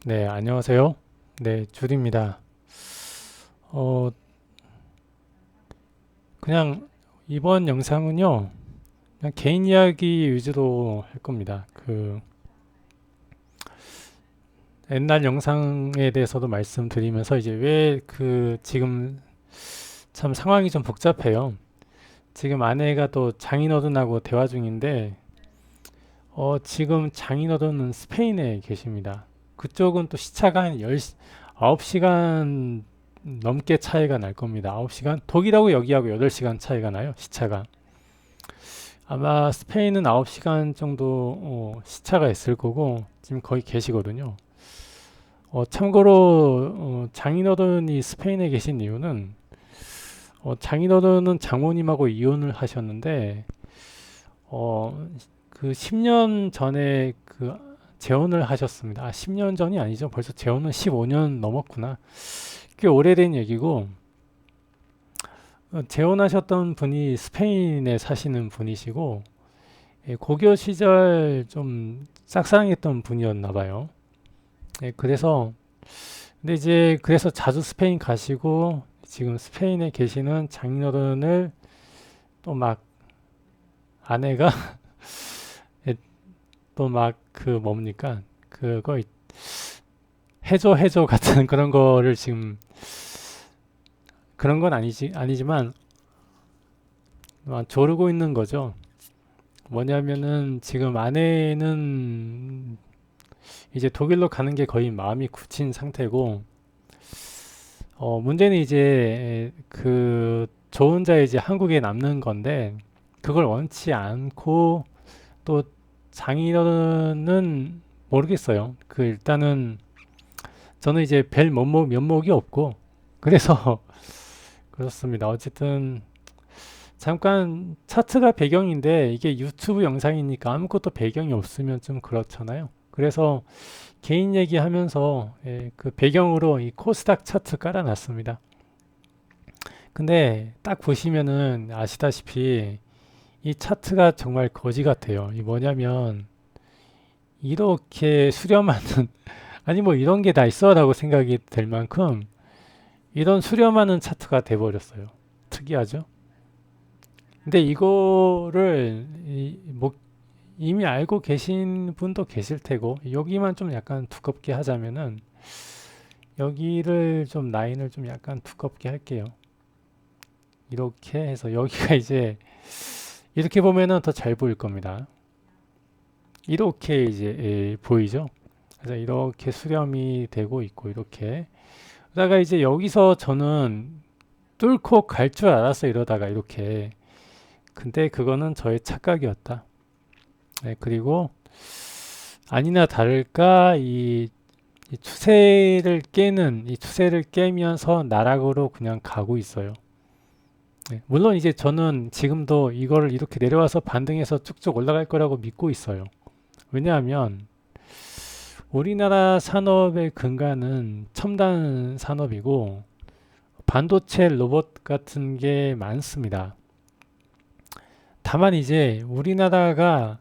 네, 안녕하세요. 네, 줄입니다. 어, 그냥 이번 영상은요, 그냥 개인 이야기 위주로 할 겁니다. 옛날 영상에 대해서도 말씀드리면서 이제 왜 지금 참 상황이 좀 복잡해요. 지금 아내가 또 장인어른하고 대화 중인데, 지금 장인어른은 스페인에 계십니다. 그쪽은 또 시차가 한 9시간 넘게 차이가 날 겁니다. 9시간? 독일하고 여기하고 8시간 차이가 나요, 시차가. 아마 스페인은 9시간 정도 시차가 있을 거고, 지금 거의 계시거든요. 참고로, 장인어른이 스페인에 계신 이유는, 장인어른은 장모님하고 이혼을 하셨는데, 어, 그 10년 전에 재혼을 하셨습니다. 10년 전이 아니죠. 벌써 재혼은 15년 넘었구나. 꽤 오래된 얘기고, 재혼하셨던 분이 스페인에 사시는 분이시고, 예, 고교 시절 좀 짝사랑했던 분이었나 봐요. 예, 근데 이제 그래서 자주 스페인 가시고, 지금 스페인에 계시는 장인어른을 또 막 아내가 또 막 뭡니까? 그거 해줘 같은 그런 거를 지금 그런 건 아니지만 조르고 있는 거죠. 뭐냐면은 지금 아내는 이제 독일로 가는 게 거의 마음이 굳힌 상태고, 문제는 이제 저 혼자 이제 한국에 남는 건데, 그걸 원치 않고 또 장인어른은 모르겠어요. 일단은 저는 이제 뵐 면목이 없고, 그래서 그렇습니다. 어쨌든 잠깐 차트가 배경인데 이게 유튜브 영상이니까 아무것도 배경이 없으면 좀 그렇잖아요. 그래서 개인 얘기하면서 그 배경으로 이 코스닥 차트 깔아놨습니다. 근데 딱 보시면은 아시다시피 이 차트가 정말 거지 같아요. 이 뭐냐면 이렇게 수렴하는 아니 뭐 이런 게 다 있어라고 생각이 될 만큼 이런 수렴하는 차트가 돼버렸어요. 특이하죠? 근데 이거를 이미 알고 계신 분도 계실 테고 여기만 좀 약간 두껍게 하자면은 여기를 좀 라인을 좀 약간 두껍게 할게요. 이렇게 해서 여기가 이제 이렇게 보면은 더 잘 보일 겁니다. 이렇게 이제 보이죠? 그래서 이렇게 수렴이 되고 있고 이렇게 그러다가 이제 여기서 저는 뚫고 갈 줄 알았어 이러다가 이렇게 근데 그거는 저의 착각이었다. 네, 그리고 아니나 다를까 이 추세를 깨면서 나락으로 그냥 가고 있어요. 네, 물론 이제 저는 지금도 이거를 이렇게 내려와서 반등해서 쭉쭉 올라갈 거라고 믿고 있어요. 왜냐하면 우리나라 산업의 근간은 첨단 산업이고 반도체 로봇 같은 게 많습니다. 다만 이제 우리나라가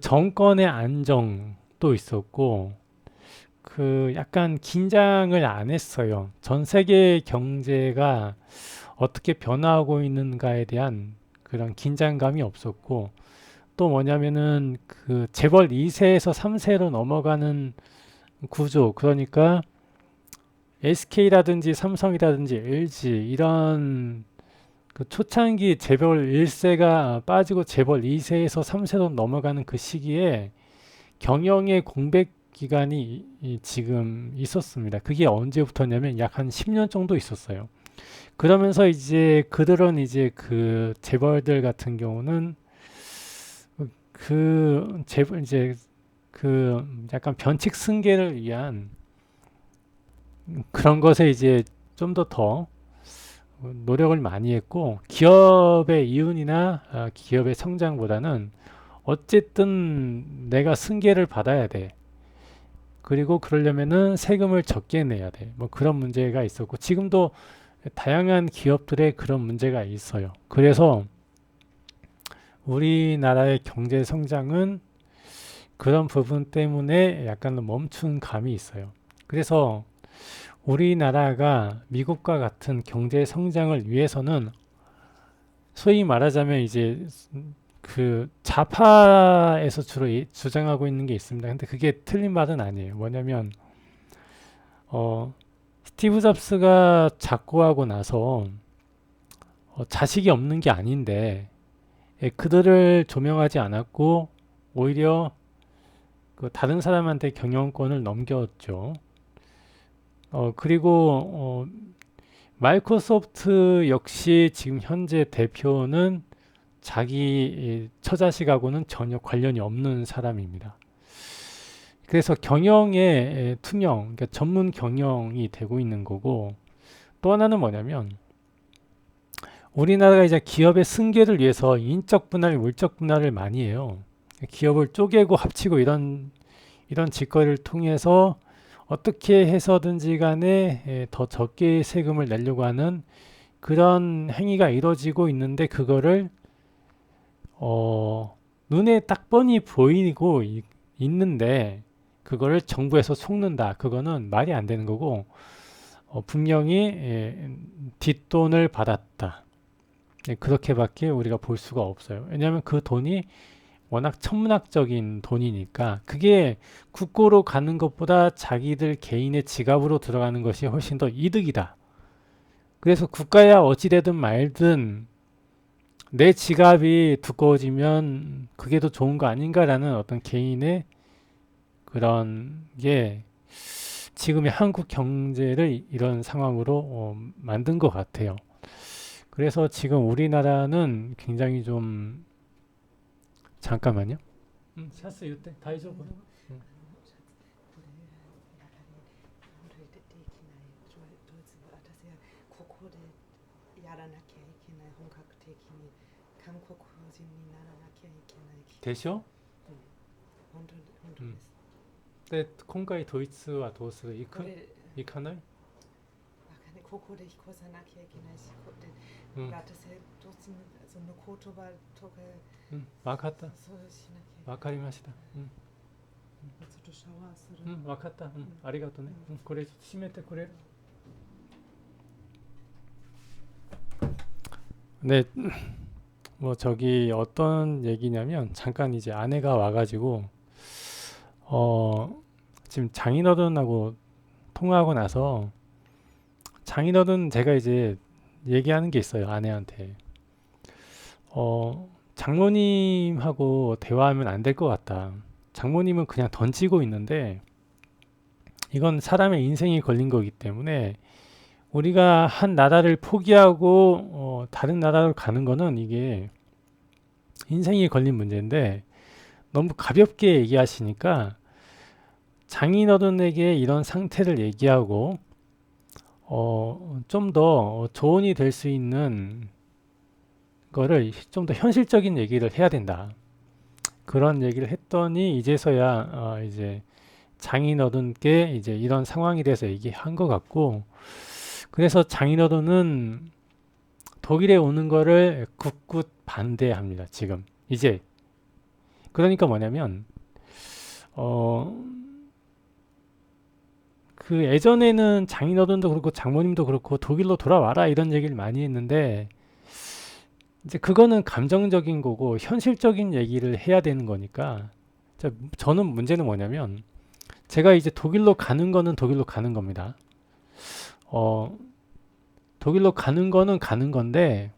정권의 안정도 있었고 약간 긴장을 안 했어요. 전 세계 경제가 어떻게 변화하고 있는가에 대한 그런 긴장감이 없었고 또 뭐냐면은 재벌 2세에서 3세로 넘어가는 구조 그러니까 SK라든지 삼성이라든지 LG 이런 초창기 재벌 1세가 빠지고 재벌 2세에서 3세로 넘어가는 그 시기에 경영의 공백 기간이 지금 있었습니다. 그게 언제부터냐면 약 한 10년 정도 있었어요. 그러면서 이제 그들은 이제 재벌들 같은 경우는 재벌 이제 약간 변칙 승계를 위한 그런 것에 이제 좀 더 노력을 많이 했고 기업의 이윤이나 기업의 성장보다는 어쨌든 내가 승계를 받아야 돼. 그리고 그러려면은 세금을 적게 내야 돼. 뭐 그런 문제가 있었고 지금도 다양한 기업들의 그런 문제가 있어요. 그래서 우리나라의 경제 성장은 그런 부분 때문에 약간 멈춘 감이 있어요. 그래서 우리나라가 미국과 같은 경제 성장을 위해서는 소위 말하자면 이제 그 좌파에서 주로 주장하고 있는 게 있습니다. 근데 그게 틀린 말은 아니에요. 뭐냐면 스티브 잡스가 작고하고 나서 자식이 없는 게 아닌데 그들을 조명하지 않았고 오히려 그 다른 사람한테 경영권을 넘겼죠. 그리고 마이크로소프트 역시 지금 현재 대표는 자기 처자식하고는 전혀 관련이 없는 사람입니다. 그래서 경영의 투명, 그러니까 전문 경영이 되고 있는 거고, 또 하나는 뭐냐면 우리나라가 이제 기업의 승계를 위해서 인적 분할, 물적 분할을 많이 해요. 기업을 쪼개고 합치고 이런 짓거리를 통해서 어떻게 해서든지 간에 더 적게 세금을 내려고 하는 그런 행위가 이루어지고 있는데 그거를 눈에 딱 뻔히 보이고 있는데 그거를 정부에서 속는다. 그거는 말이 안 되는 거고 분명히 뒷돈을 받았다. 그렇게밖에 우리가 볼 수가 없어요. 왜냐하면 그 돈이 워낙 천문학적인 돈이니까 그게 국고로 가는 것보다 자기들 개인의 지갑으로 들어가는 것이 훨씬 더 이득이다. 그래서 국가야 어찌되든 말든 내 지갑이 두꺼워지면 그게 더 좋은 거 아닌가라는 어떤 개인의 그런 게 지금의 한국 경제를 이런 상황으로 만든 것 같아요. 그래서 지금 우리나라는 굉장히 좀 잠깐만요. 샷스 이때 다이조브. でしょ？で、今回ドイツはどうする？行かない？ここで引っ越さなきゃいけないし、私どうするその言葉とか、分かった。そうしなきゃ。分かりました。ちょっとシャワーする。分かった。ありがとうね。これ閉めてくれる？네, 뭐 저기 어떤 얘기냐면 잠깐 이제 아내가 와가지고 지금 장인어른하고 통화하고 나서 장인어른 제가 이제 얘기하는 게 있어요. 아내한테 장모님하고 대화하면 안 될 것 같다. 장모님은 그냥 던지고 있는데 이건 사람의 인생이 걸린 거기 때문에 우리가 한 나라를 포기하고 다른 나라로 가는 거는 이게 인생이 걸린 문제인데 너무 가볍게 얘기하시니까 장인어른에게 이런 상태를 얘기하고 좀 더 조언이 될 수 있는 거를 좀 더 현실적인 얘기를 해야 된다. 그런 얘기를 했더니 이제서야 이제 장인어른께 이제 이런 상황에 대해서 얘기한 것 같고 그래서 장인어른은 독일에 오는 거를 굳굳 반대합니다. 지금 이제 그러니까 뭐냐면 그 예전에는 장인어른도 그렇고 장모님도 그렇고 독일로 돌아와라 이런 얘기를 많이 했는데 이제 그거는 감정적인 거고 현실적인 얘기를 해야 되는 거니까 저는 문제는 뭐냐면 제가 이제 독일로 가는 거는 독일로 가는 겁니다. 독일로 가는 거는 가는 건데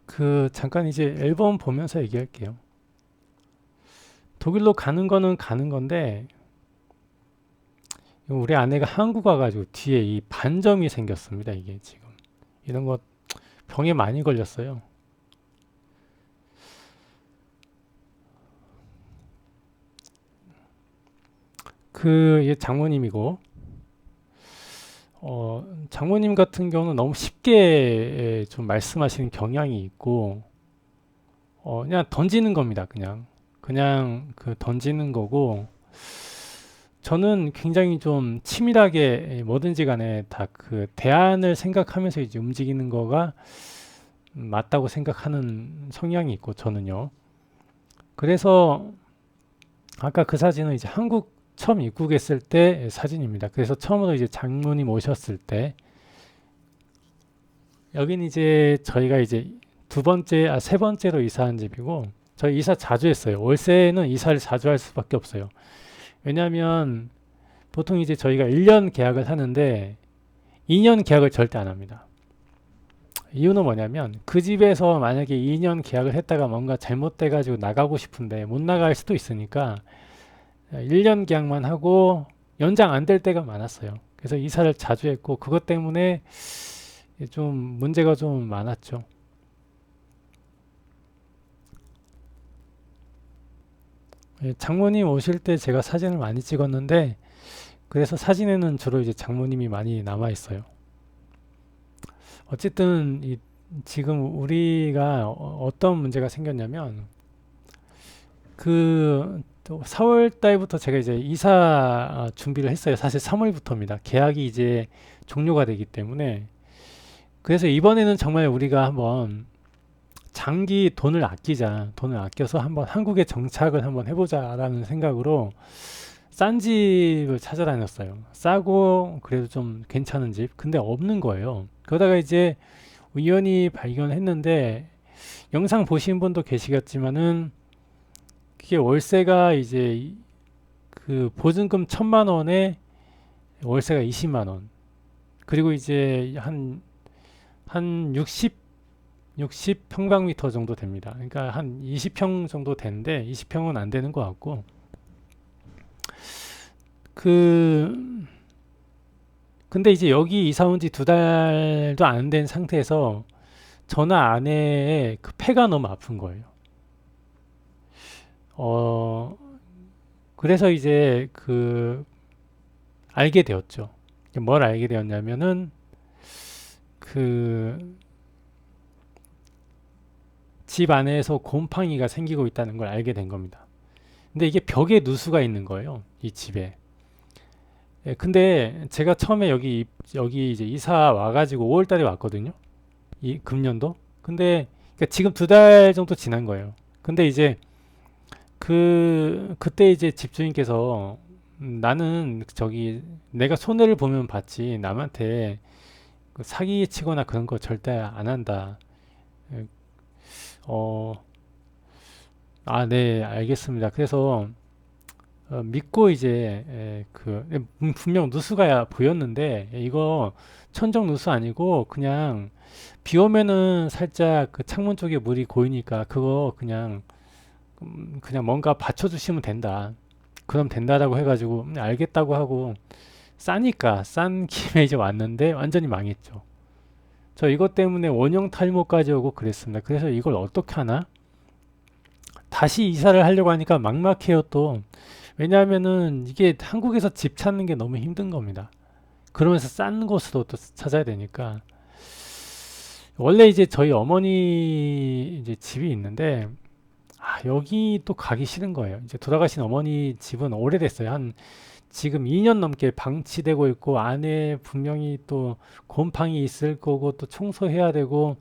그 잠깐 이제 앨범 보면서 얘기할게요. 독일로 가는 거는 가는 건데 우리 아내가 한국 와가지고 뒤에 이 반점이 생겼습니다. 이게 지금 이런 거 병에 많이 걸렸어요. 그 장모님이고 장모님 같은 경우는 너무 쉽게 좀 말씀하시는 경향이 있고 그냥 던지는 겁니다. 그냥 그 던지는 거고 저는 굉장히 좀 치밀하게 뭐든지 간에 다 그 대안을 생각하면서 이제 움직이는 거가 맞다고 생각하는 성향이 있고 저는요. 그래서 아까 그 사진은 이제 한국 처음 입국했을 때 사진입니다. 그래서 처음으로 이제 장모님 오셨을 때, 여긴 이제 저희가 이제 세 번째로 이사한 집이고, 저희 이사 자주 했어요. 월세는 이사를 자주 할 수밖에 없어요. 왜냐하면 보통 이제 저희가 1년 계약을 하는데 2년 계약을 절대 안 합니다. 이유는 뭐냐면 그 집에서 만약에 2년 계약을 했다가 뭔가 잘못돼 가지고 나가고 싶은데 못 나갈 수도 있으니까 1년 계약만 하고 연장 안 될 때가 많았어요. 그래서 이사를 자주 했고 그것 때문에 좀 문제가 좀 많았죠. 장모님 오실 때 제가 사진을 많이 찍었는데 그래서 사진에는 주로 이제 장모님이 많이 남아 있어요. 어쨌든 지금 우리가 어떤 문제가 생겼냐면 그 4월 달부터 제가 이제 이사 준비를 했어요. 사실 3월부터입니다. 계약이 이제 종료가 되기 때문에. 그래서 이번에는 정말 우리가 한번 장기 돈을 아끼자. 돈을 아껴서 한번 한국에 정착을 한번 해보자라는 생각으로 싼 집을 찾아다녔어요. 싸고 그래도 좀 괜찮은 집. 근데 없는 거예요. 그러다가 이제 우연히 발견했는데 영상 보신 분도 계시겠지만은 그게 월세가 이제 그 보증금 1,000만 원에 월세가 20만 원. 그리고 이제 한 60 평방미터 정도 됩니다. 그러니까 한 20평 정도 되는데 20평은 안 되는 것 같고 그 근데 이제 여기 이사 온 지 2달도 안 된 상태에서 저나 아내의 그 폐가 너무 아픈 거예요. 어, 그래서 이제 알게 되었죠. 뭘 알게 되었냐면은 그 집 안에서 곰팡이가 생기고 있다는 걸 알게 된 겁니다. 근데 이게 벽에 누수가 있는 거예요. 이 집에. 근데 제가 처음에 여기 이제 이사 와가지고 5월 달에 왔거든요. 이 금년도. 근데 그러니까 지금 2달 정도 지난 거예요. 근데 이제 그때 이제 집주인께서 나는 내가 손해를 보면 봤지 남한테 사기 치거나 그런 거 절대 안 한다. 어, 네, 알겠습니다. 그래서 믿고 이제 분명 누수가 보였는데 이거 천정 누수 아니고 그냥 비 오면은 살짝 그 창문 쪽에 물이 고이니까 그거 그냥 뭔가 받쳐주시면 된다. 그럼 된다라고 해가지고 알겠다고 하고 싸니까 싼 김에 이제 왔는데 완전히 망했죠. 저 이것 때문에 원형 탈모까지 오고 그랬습니다. 그래서 이걸 어떻게 하나? 다시 이사를 하려고 하니까 막막해요 또. 왜냐하면은 이게 한국에서 집 찾는 게 너무 힘든 겁니다. 그러면서 싼 곳으로 또 찾아야 되니까. 원래 이제 저희 어머니 이제 집이 있는데 여기 또 가기 싫은 거예요. 이제 돌아가신 어머니 집은 오래됐어요. 지금 2년 넘게 방치되고 있고 안에 분명히 또 곰팡이 있을 거고 또 청소해야 되고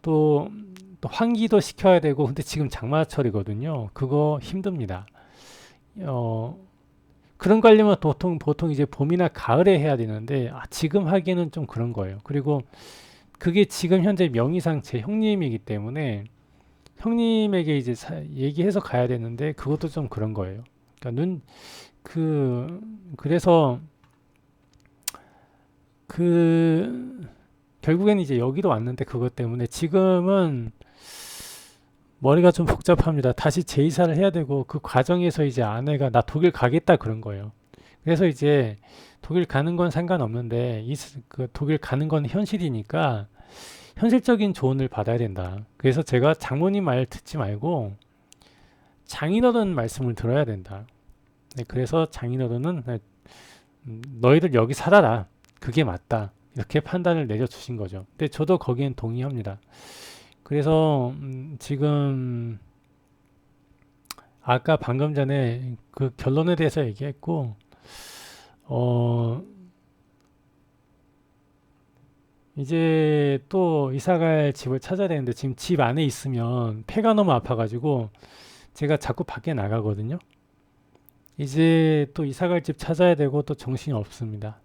또 환기도 시켜야 되고 근데 지금 장마철이거든요. 그거 힘듭니다. 어, 그런 거 하려면 보통 이제 봄이나 가을에 해야 되는데 지금 하기에는 좀 그런 거예요. 그리고 그게 지금 현재 명의상 제 형님이기 때문에 형님에게 이제 얘기해서 가야 되는데 그것도 좀 그런 거예요. 그러니까 그래서 결국엔 이제 여기로 왔는데 그것 때문에 지금은 머리가 좀 복잡합니다. 다시 재이사를 해야 되고 그 과정에서 이제 아내가 나 독일 가겠다 그런 거예요. 그래서 이제 독일 가는 건 상관없는데 그 독일 가는 건 현실이니까 현실적인 조언을 받아야 된다. 그래서 제가 장모님 말 듣지 말고 장인어른 말씀을 들어야 된다. 네, 그래서 장인어른은 너희들 여기 살아라. 그게 맞다. 이렇게 판단을 내려주신 거죠. 근데 저도 거기엔 동의합니다. 그래서 지금 아까 방금 전에 그 결론에 대해서 얘기했고 이제 또 이사갈 집을 찾아야 되는데 지금 집 안에 있으면 폐가 너무 아파가지고 제가 자꾸 밖에 나가거든요. 이제 또 이사갈 집 찾아야 되고 또 정신이 없습니다.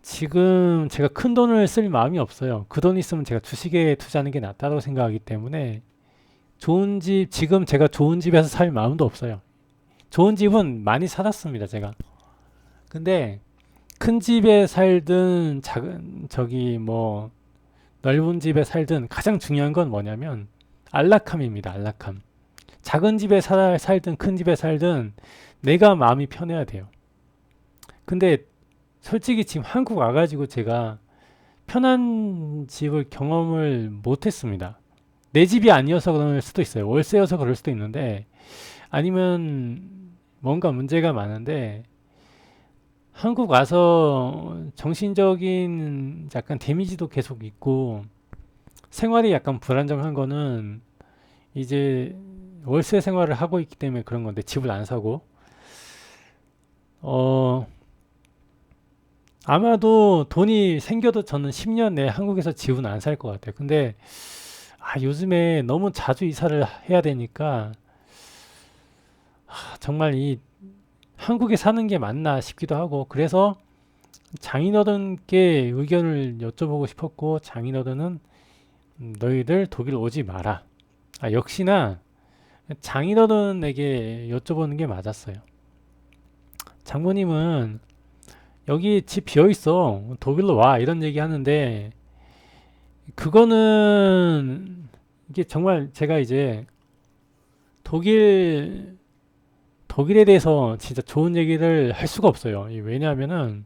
지금 제가 큰 돈을 쓸 마음이 없어요. 그 돈 있으면 제가 주식에 투자하는 게 낫다고 생각하기 때문에 좋은 집, 지금 제가 좋은 집에서 살 마음도 없어요. 좋은 집은 많이 살았습니다, 제가. 근데 큰 집에 살든 작은 넓은 집에 살든 가장 중요한 건 뭐냐면 안락함입니다. 안락함. 작은 집에 살든 큰 집에 살든 내가 마음이 편해야 돼요. 근데 솔직히 지금 한국 와가지고 제가 편한 집을 경험을 못했습니다. 내 집이 아니어서 그럴 수도 있어요. 월세여서 그럴 수도 있는데 아니면 뭔가 문제가 많은데 한국 와서 정신적인 약간 데미지도 계속 있고 생활이 약간 불안정한 거는 이제 월세 생활을 하고 있기 때문에 그런 건데 집을 안 사고 어 아마도 돈이 생겨도 저는 10년 내에 한국에서 집은 안 살 것 같아요. 근데 요즘에 너무 자주 이사를 해야 되니까 정말 이 한국에 사는 게 맞나 싶기도 하고 그래서 장인어른께 의견을 여쭤보고 싶었고 장인어른은 너희들 독일 오지 마라. 역시나 장인어른에게 여쭤보는 게 맞았어요. 장모님은 여기 집 비어 있어. 독일로 와. 이런 얘기 하는데 그거는 이게 정말 제가 이제 독일에 대해서 진짜 좋은 얘기를 할 수가 없어요. 왜냐하면은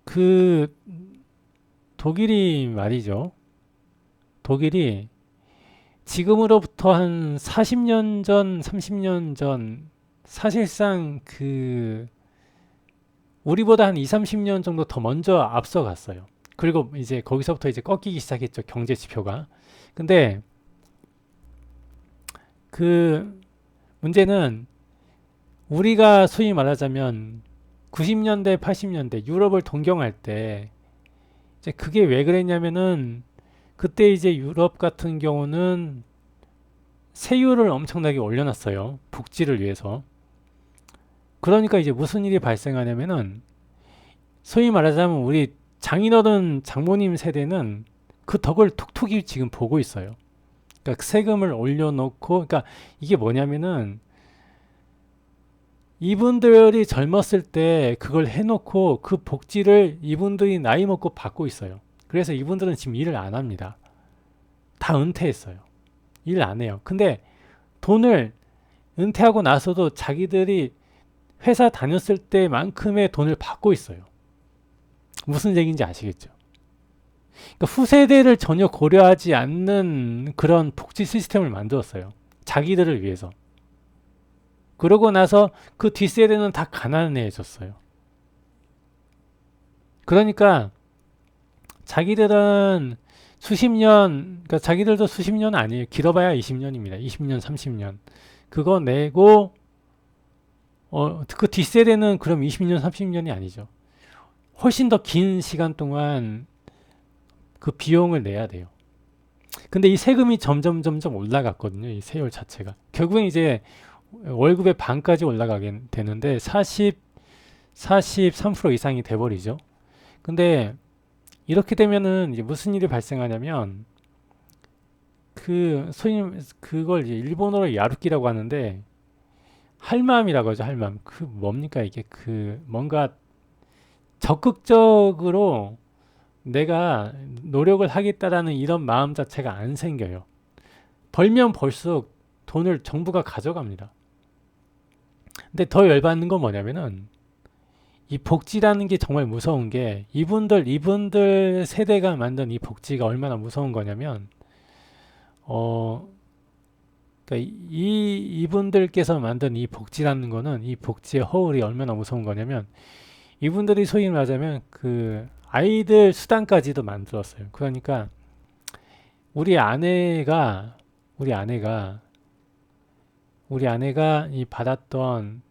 그 독일이 말이죠. 독일이 지금으로부터 한 40년 전, 30년 전 사실상 우리보다 한 2, 30년 정도 더 먼저 앞서갔어요. 그리고 이제 거기서부터 이제 꺾이기 시작했죠. 경제 지표가. 근데 그 문제는 우리가 소위 말하자면 90년대, 80년대 유럽을 동경할 때 이제 그게 왜 그랬냐면은 그때 이제 유럽 같은 경우는 세율을 엄청나게 올려놨어요. 복지를 위해서. 그러니까 이제 무슨 일이 발생하냐면은 소위 말하자면 우리 장인어른 장모님 세대는 그 덕을 톡톡히 지금 보고 있어요. 그러니까 세금을 올려놓고, 그러니까 이게 뭐냐면은 이분들이 젊었을 때 그걸 해놓고 그 복지를 이분들이 나이 먹고 받고 있어요. 그래서 이분들은 지금 일을 안 합니다. 다 은퇴했어요. 일 안 해요. 근데 돈을 은퇴하고 나서도 자기들이 회사 다녔을 때만큼의 돈을 받고 있어요. 무슨 얘기인지 아시겠죠? 그러니까 후세대를 전혀 고려하지 않는 그런 복지 시스템을 만들었어요. 자기들을 위해서. 그러고 나서 그 뒷세대는 다 가난해졌어요. 그러니까 자기들은 수십 년, 그러니까 자기들도 수십 년 아니에요. 길어봐야 20년입니다. 20년, 30년. 그거 내고, 그 뒷세대는 그럼 20년, 30년이 아니죠. 훨씬 더 긴 시간 동안 그 비용을 내야 돼요. 근데 이 세금이 점점 올라갔거든요. 이 세율 자체가. 결국엔 이제 월급의 반까지 올라가게 되는데 43% 이상이 돼버리죠. 근데 이렇게 되면은 이제 무슨 일이 발생하냐면 그걸 이제 일본어로 야루키라고 하는데 할맘이라고 하죠. 할맘. 그 뭡니까 이게 뭔가 적극적으로 내가 노력을 하겠다라는 이런 마음 자체가 안 생겨요. 벌면 벌수록 돈을 정부가 가져갑니다. 근데 더 열받는 건 뭐냐면은 이 복지라는 게 정말 무서운 게 이분들 세대가 만든 이 복지가 얼마나 무서운 거냐면 그러니까 이분들께서 만든 이 복지라는 거는 이 복지의 허울이 얼마나 무서운 거냐면 이분들이 소위 말하자면 그 아이들 수당까지도 만들었어요. 그러니까 우리 아내가 이 받았던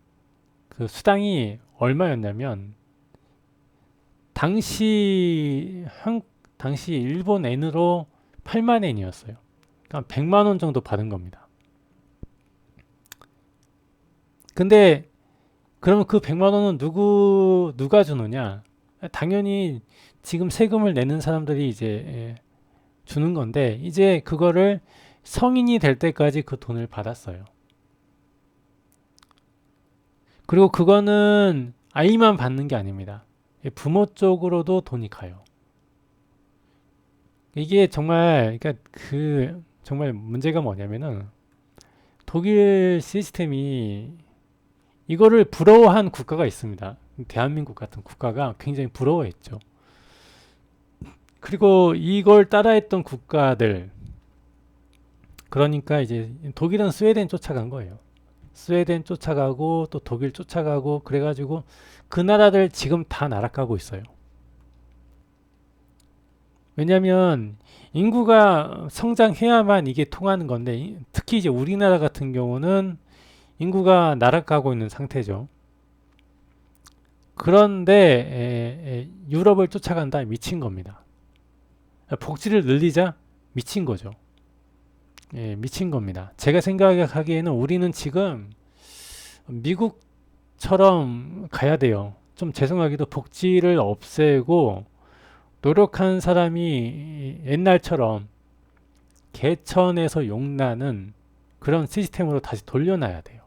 그 수당이 얼마였냐면 당시 일본 엔으로 8만 엔이었어요. 한 100만 원 정도 받은 겁니다. 근데 그러면 그 100만 원은 누가 주느냐? 당연히 지금 세금을 내는 사람들이 이제 주는 건데, 이제 그거를 성인이 될 때까지 그 돈을 받았어요. 그리고 그거는 아이만 받는 게 아닙니다. 부모 쪽으로도 돈이 가요. 이게 정말, 그러니까 정말 문제가 뭐냐면은, 독일 시스템이 이거를 부러워한 국가가 있습니다. 대한민국 같은 국가가 굉장히 부러워했죠. 그리고 이걸 따라했던 국가들, 그러니까 이제 독일은 스웨덴 쫓아간 거예요. 스웨덴 쫓아가고 또 독일 쫓아가고 그래가지고 그 나라들 지금 다 날아가고 있어요. 왜냐하면 인구가 성장해야만 이게 통하는 건데, 특히 이제 우리나라 같은 경우는 인구가 날아가고 있는 상태죠. 그런데 유럽을 쫓아간다, 미친 겁니다. 복지를 늘리자, 미친 거죠. 미친 겁니다. 제가 생각하기에는 우리는 지금 미국처럼 가야 돼요. 좀 죄송하게도 복지를 없애고 노력한 사람이 옛날처럼 개천에서 용나는 그런 시스템으로 다시 돌려놔야 돼요.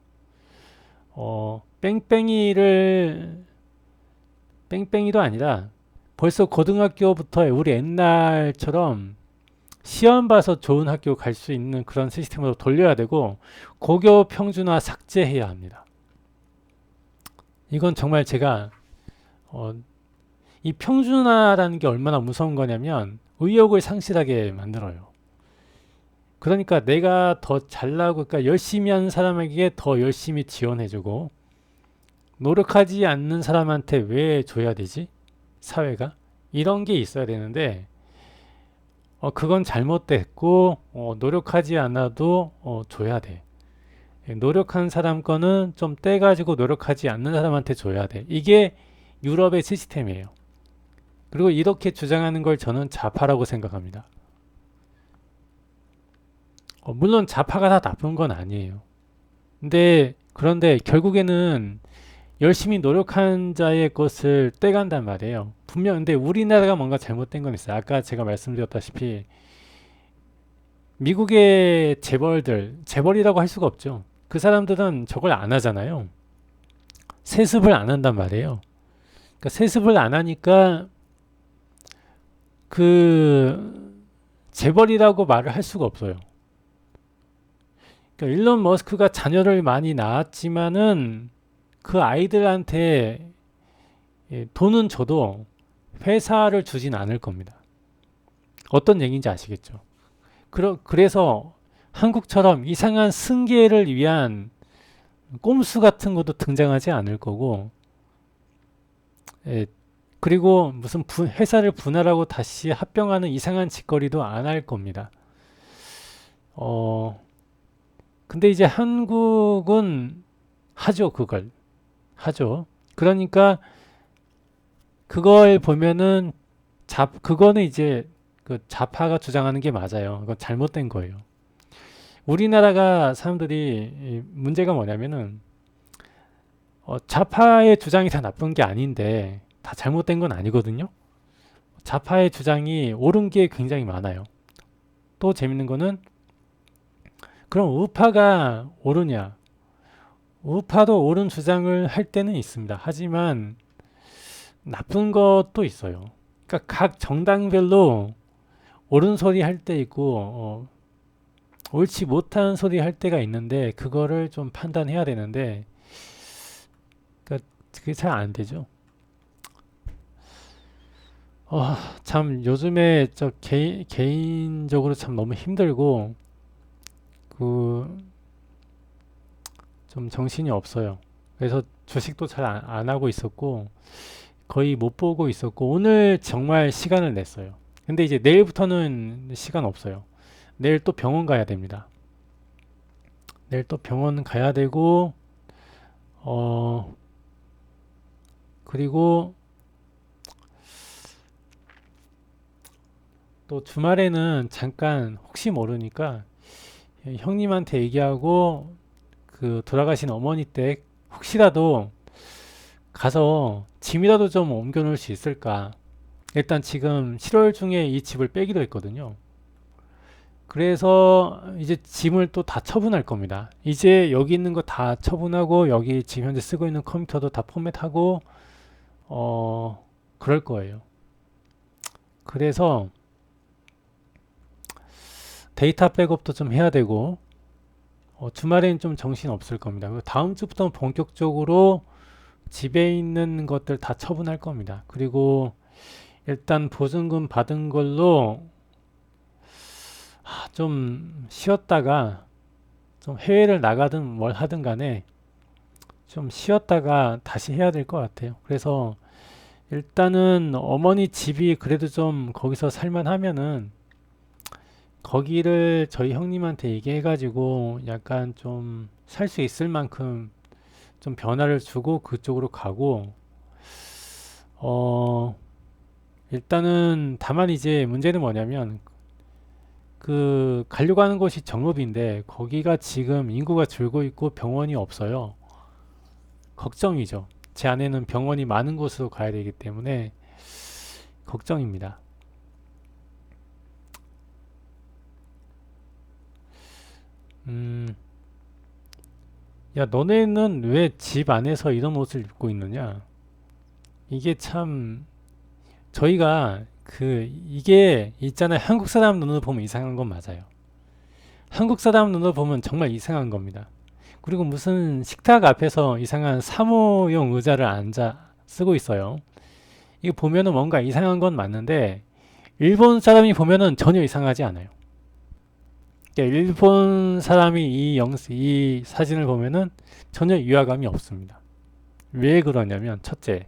뺑뺑이도 아니라 벌써 고등학교부터 우리 옛날처럼 시험 봐서 좋은 학교 갈 수 있는 그런 시스템으로 돌려야 되고, 고교 평준화 삭제해야 합니다. 이건 정말 제가 이 평준화라는 게 얼마나 무서운 거냐면 의욕을 상실하게 만들어요. 그러니까 내가 더 잘나고, 그러니까 열심히 하는 사람에게 더 열심히 지원해주고, 노력하지 않는 사람한테 왜 줘야 되지? 사회가? 이런 게 있어야 되는데, 그건 잘못됐고, 노력하지 않아도 줘야 돼. 노력한 사람 거는 좀 떼가지고 노력하지 않는 사람한테 줘야 돼. 이게 유럽의 시스템이에요. 그리고 이렇게 주장하는 걸 저는 좌파라고 생각합니다. 물론 좌파가 다 나쁜 건 아니에요. 그런데 결국에는 열심히 노력한 자의 것을 떼간단 말이에요. 분명 근데 우리나라가 뭔가 잘못된 건 있어요. 아까 제가 말씀드렸다시피 미국의 재벌이라고 할 수가 없죠. 그 사람들은 저걸 안 하잖아요. 세습을 안 한단 말이에요. 그러니까 세습을 안 하니까 그 재벌이라고 말을 할 수가 없어요. 그러니까 일론 머스크가 자녀를 많이 낳았지만은 그 아이들한테 돈은 줘도 회사를 주진 않을 겁니다. 어떤 얘기인지 아시겠죠? 그래서 한국처럼 이상한 승계를 위한 꼼수 같은 것도 등장하지 않을 거고, 그리고 무슨 회사를 분할하고 다시 합병하는 이상한 짓거리도 안 할 겁니다. 근데 이제 한국은 하죠, 그걸. 하죠. 그러니까 그걸 보면은 그거는 이제 그 좌파가 주장하는 게 맞아요. 그건 잘못된 거예요. 우리나라가 사람들이 문제가 뭐냐면은 좌파의 주장이 다 나쁜 게 아닌데 다 잘못된 건 아니거든요. 좌파의 주장이 옳은 게 굉장히 많아요. 또 재밌는 거는 그럼 우파가 옳으냐? 우파도 옳은 주장을 할 때는 있습니다. 하지만 나쁜 것도 있어요. 그러니까 각 정당별로 옳은 소리 할 때 있고 옳지 못한 소리 할 때가 있는데 그거를 좀 판단해야 되는데 그러니까 그게 잘 안 되죠. 참 요즘에 개인적으로 참 너무 힘들고 좀 정신이 없어요. 그래서 주식도 잘 안 하고 있었고 거의 못 보고 있었고 오늘 정말 시간을 냈어요. 근데 이제 내일부터는 시간 없어요. 내일 또 병원 가야 됩니다. 내일 또 병원 가야 되고 그리고 또 주말에는 잠깐 혹시 모르니까 형님한테 얘기하고 그 돌아가신 어머니 댁 혹시라도 가서 짐이라도 좀 옮겨 놓을 수 있을까. 일단 지금 7월 중에 이 집을 빼기로 했거든요. 그래서 이제 짐을 또 다 처분할 겁니다. 이제 여기 있는 거 다 처분하고 여기 지금 현재 쓰고 있는 컴퓨터도 다 포맷하고 그럴 거예요. 그래서 데이터 백업도 좀 해야 되고 주말엔 좀 정신 없을 겁니다. 그리고 다음 주부터는 본격적으로 집에 있는 것들 다 처분할 겁니다. 그리고 일단 보증금 받은 걸로 좀 쉬었다가 좀 해외를 나가든 뭘 하든 간에 좀 쉬었다가 다시 해야 될 것 같아요. 그래서 일단은 어머니 집이 그래도 좀 거기서 살만하면은 거기를 저희 형님한테 얘기해가지고 약간 좀 살 수 있을 만큼 좀 변화를 주고 그쪽으로 가고 어 일단은 다만 이제 문제는 뭐냐면 그 가려고 하는 곳이 정읍인데 거기가 지금 인구가 줄고 있고 병원이 없어요. 걱정이죠. 제 아내는 병원이 많은 곳으로 가야 되기 때문에 걱정입니다. 음, 야, 너네는 왜 집 안에서 이런 옷을 입고 있느냐? 이게 참, 저희가 이게 있잖아요. 한국 사람 눈으로 보면 이상한 건 맞아요. 한국 사람 눈으로 보면 정말 이상한 겁니다. 그리고 무슨 식탁 앞에서 이상한 사무용 의자를 앉아 쓰고 있어요. 이거 보면은 뭔가 이상한 건 맞는데, 일본 사람이 보면은 전혀 이상하지 않아요. 그러니까 일본 사람이 이 사진을 보면은 전혀 위화감이 없습니다. 왜 그러냐면, 첫째,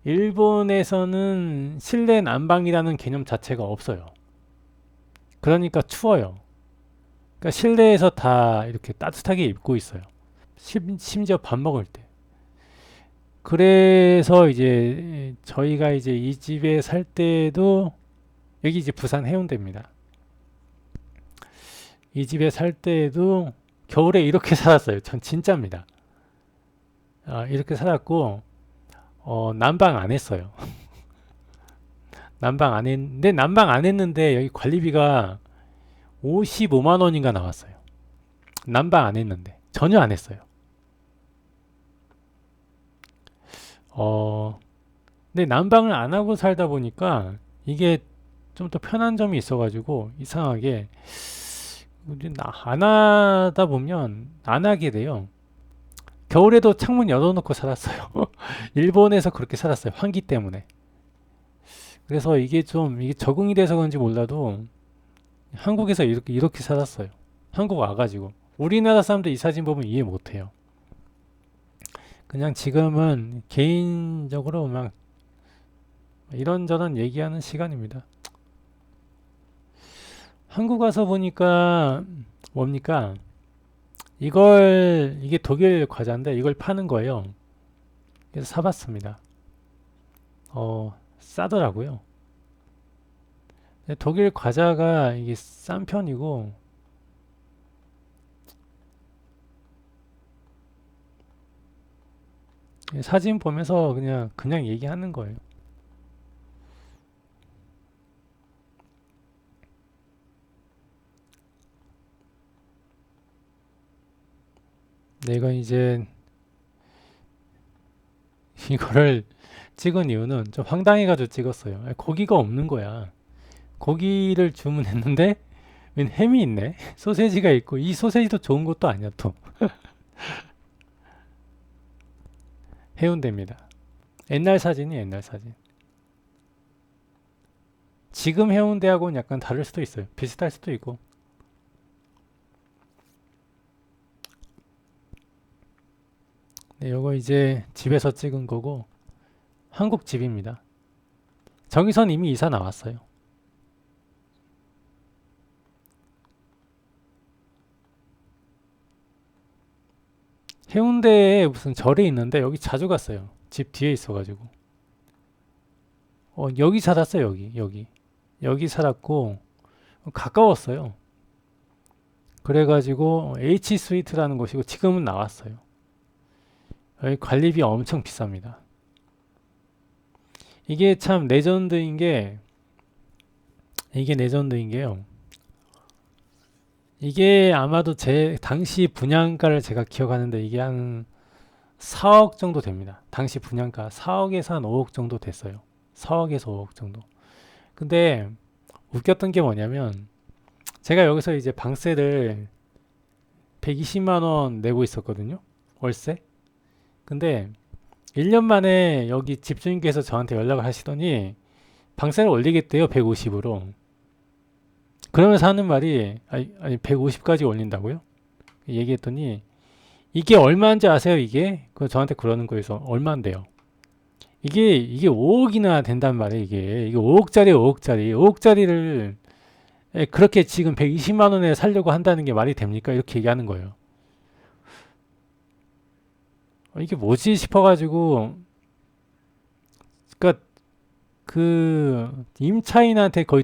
일본에서는 실내 난방이라는 개념 자체가 없어요. 그러니까 추워요. 그러니까 실내에서 다 이렇게 따뜻하게 입고 있어요. 심지어 밥 먹을 때. 그래서 이제 저희가 이제 이 집에 살 때도 여기 이제 부산 해운대입니다. 이 집에 살 때에도 겨울에 이렇게 살았어요. 전 진짜입니다. 이렇게 살았고 난방 안 했어요. 난방 안 했는데 여기 관리비가 55만 원인가 나왔어요. 난방 안 했는데 전혀 안 했어요. 어, 근데 난방을 안 하고 살다 보니까 이게 좀 더 편한 점이 있어가지고 이상하게 안 하다 보면 안 하게 돼요. 겨울에도 창문 열어놓고 살았어요. 일본에서 그렇게 살았어요. 환기 때문에. 그래서 이게 적응이 돼서 그런지 몰라도 한국에서 이렇게 살았어요. 한국 와가지고. 우리나라 사람들 이 사진 보면 이해 못해요. 그냥 지금은 개인적으로 막 이런저런 얘기하는 시간입니다. 한국 와서 보니까 뭡니까? 이게 독일 과자인데 이걸 파는 거예요. 그래서 사봤습니다. 싸더라고요. 독일 과자가 이게 싼 편이고, 사진 보면서 그냥 얘기하는 거예요. 내가 이제 이거를 찍은 이유는 좀 황당해가지고 찍었어요. 고기가 없는 거야. 고기를 주문했는데 웬 햄이 있네. 소세지가 있고 이 소세지도 좋은 것도 아니야 또. 해운대입니다. 옛날 사진이 옛날 사진. 지금 해운대하고는 약간 다를 수도 있어요. 비슷할 수도 있고. 네, 요거 이제 집에서 찍은 거고 한국 집입니다. 정의선 이미 이사 나왔어요. 해운대에 무슨 절이 있는데 여기 자주 갔어요. 집 뒤에 있어가지고. 여기 살았어요. 여기 살았고 가까웠어요. 그래가지고 H 스위트라는 곳이고 지금은 나왔어요. 여기 관리비 엄청 비쌉니다. 이게 참 레전드인 게 이게 레전드인 게요. 이게 아마도 제 당시 분양가를 제가 기억하는데 이게 한 4억 정도 됩니다. 당시 분양가 4억에서 한 5억 정도 됐어요. 4억에서 5억 정도. 근데 웃겼던 게 뭐냐면 제가 여기서 이제 방세를 120만 원 내고 있었거든요. 월세. 근데 1년 만에 여기 집주인께서 저한테 연락을 하시더니 방세를 올리겠대요. 150으로. 그러면서 하는 말이 아니 150까지 올린다고요? 얘기했더니 이게 얼마인지 아세요? 이게? 그 저한테 그러는 거에서 얼마인데요? 이게 5억이나 된단 말이에요. 이게 5억짜리 5억짜리를 그렇게 지금 120만 원에 살려고 한다는 게 말이 됩니까? 이렇게 얘기하는 거예요. 이게 뭐지 싶어가지고 그러니까 그 임차인한테 거의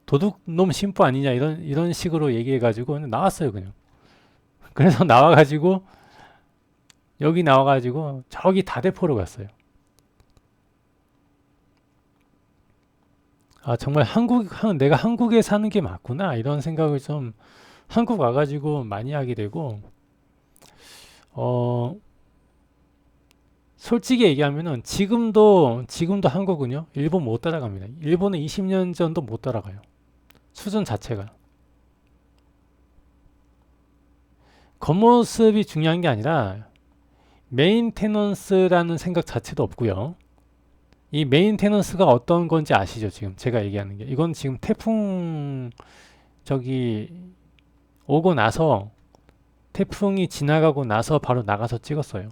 도둑놈 심부 아니냐 이런 식으로 얘기해가지고 나왔어요 그냥. 그래서 나와가지고 여기 나와가지고 저기 다대포로 갔어요. 아 정말 내가 한국에 사는 게 맞구나 이런 생각을 좀 한국 와가지고 많이 하게 되고 솔직히 얘기하면은 지금도 한국은요 일본 못 따라갑니다. 일본은 20년 전도 못 따라가요. 수준 자체가. 겉모습이 중요한 게 아니라 메인테넌스라는 생각 자체도 없고요. 이 메인테넌스가 어떤 건지 아시죠? 지금 제가 얘기하는 게. 이건 지금 태풍 저기 오고 나서 태풍이 지나가고 나서 바로 나가서 찍었어요.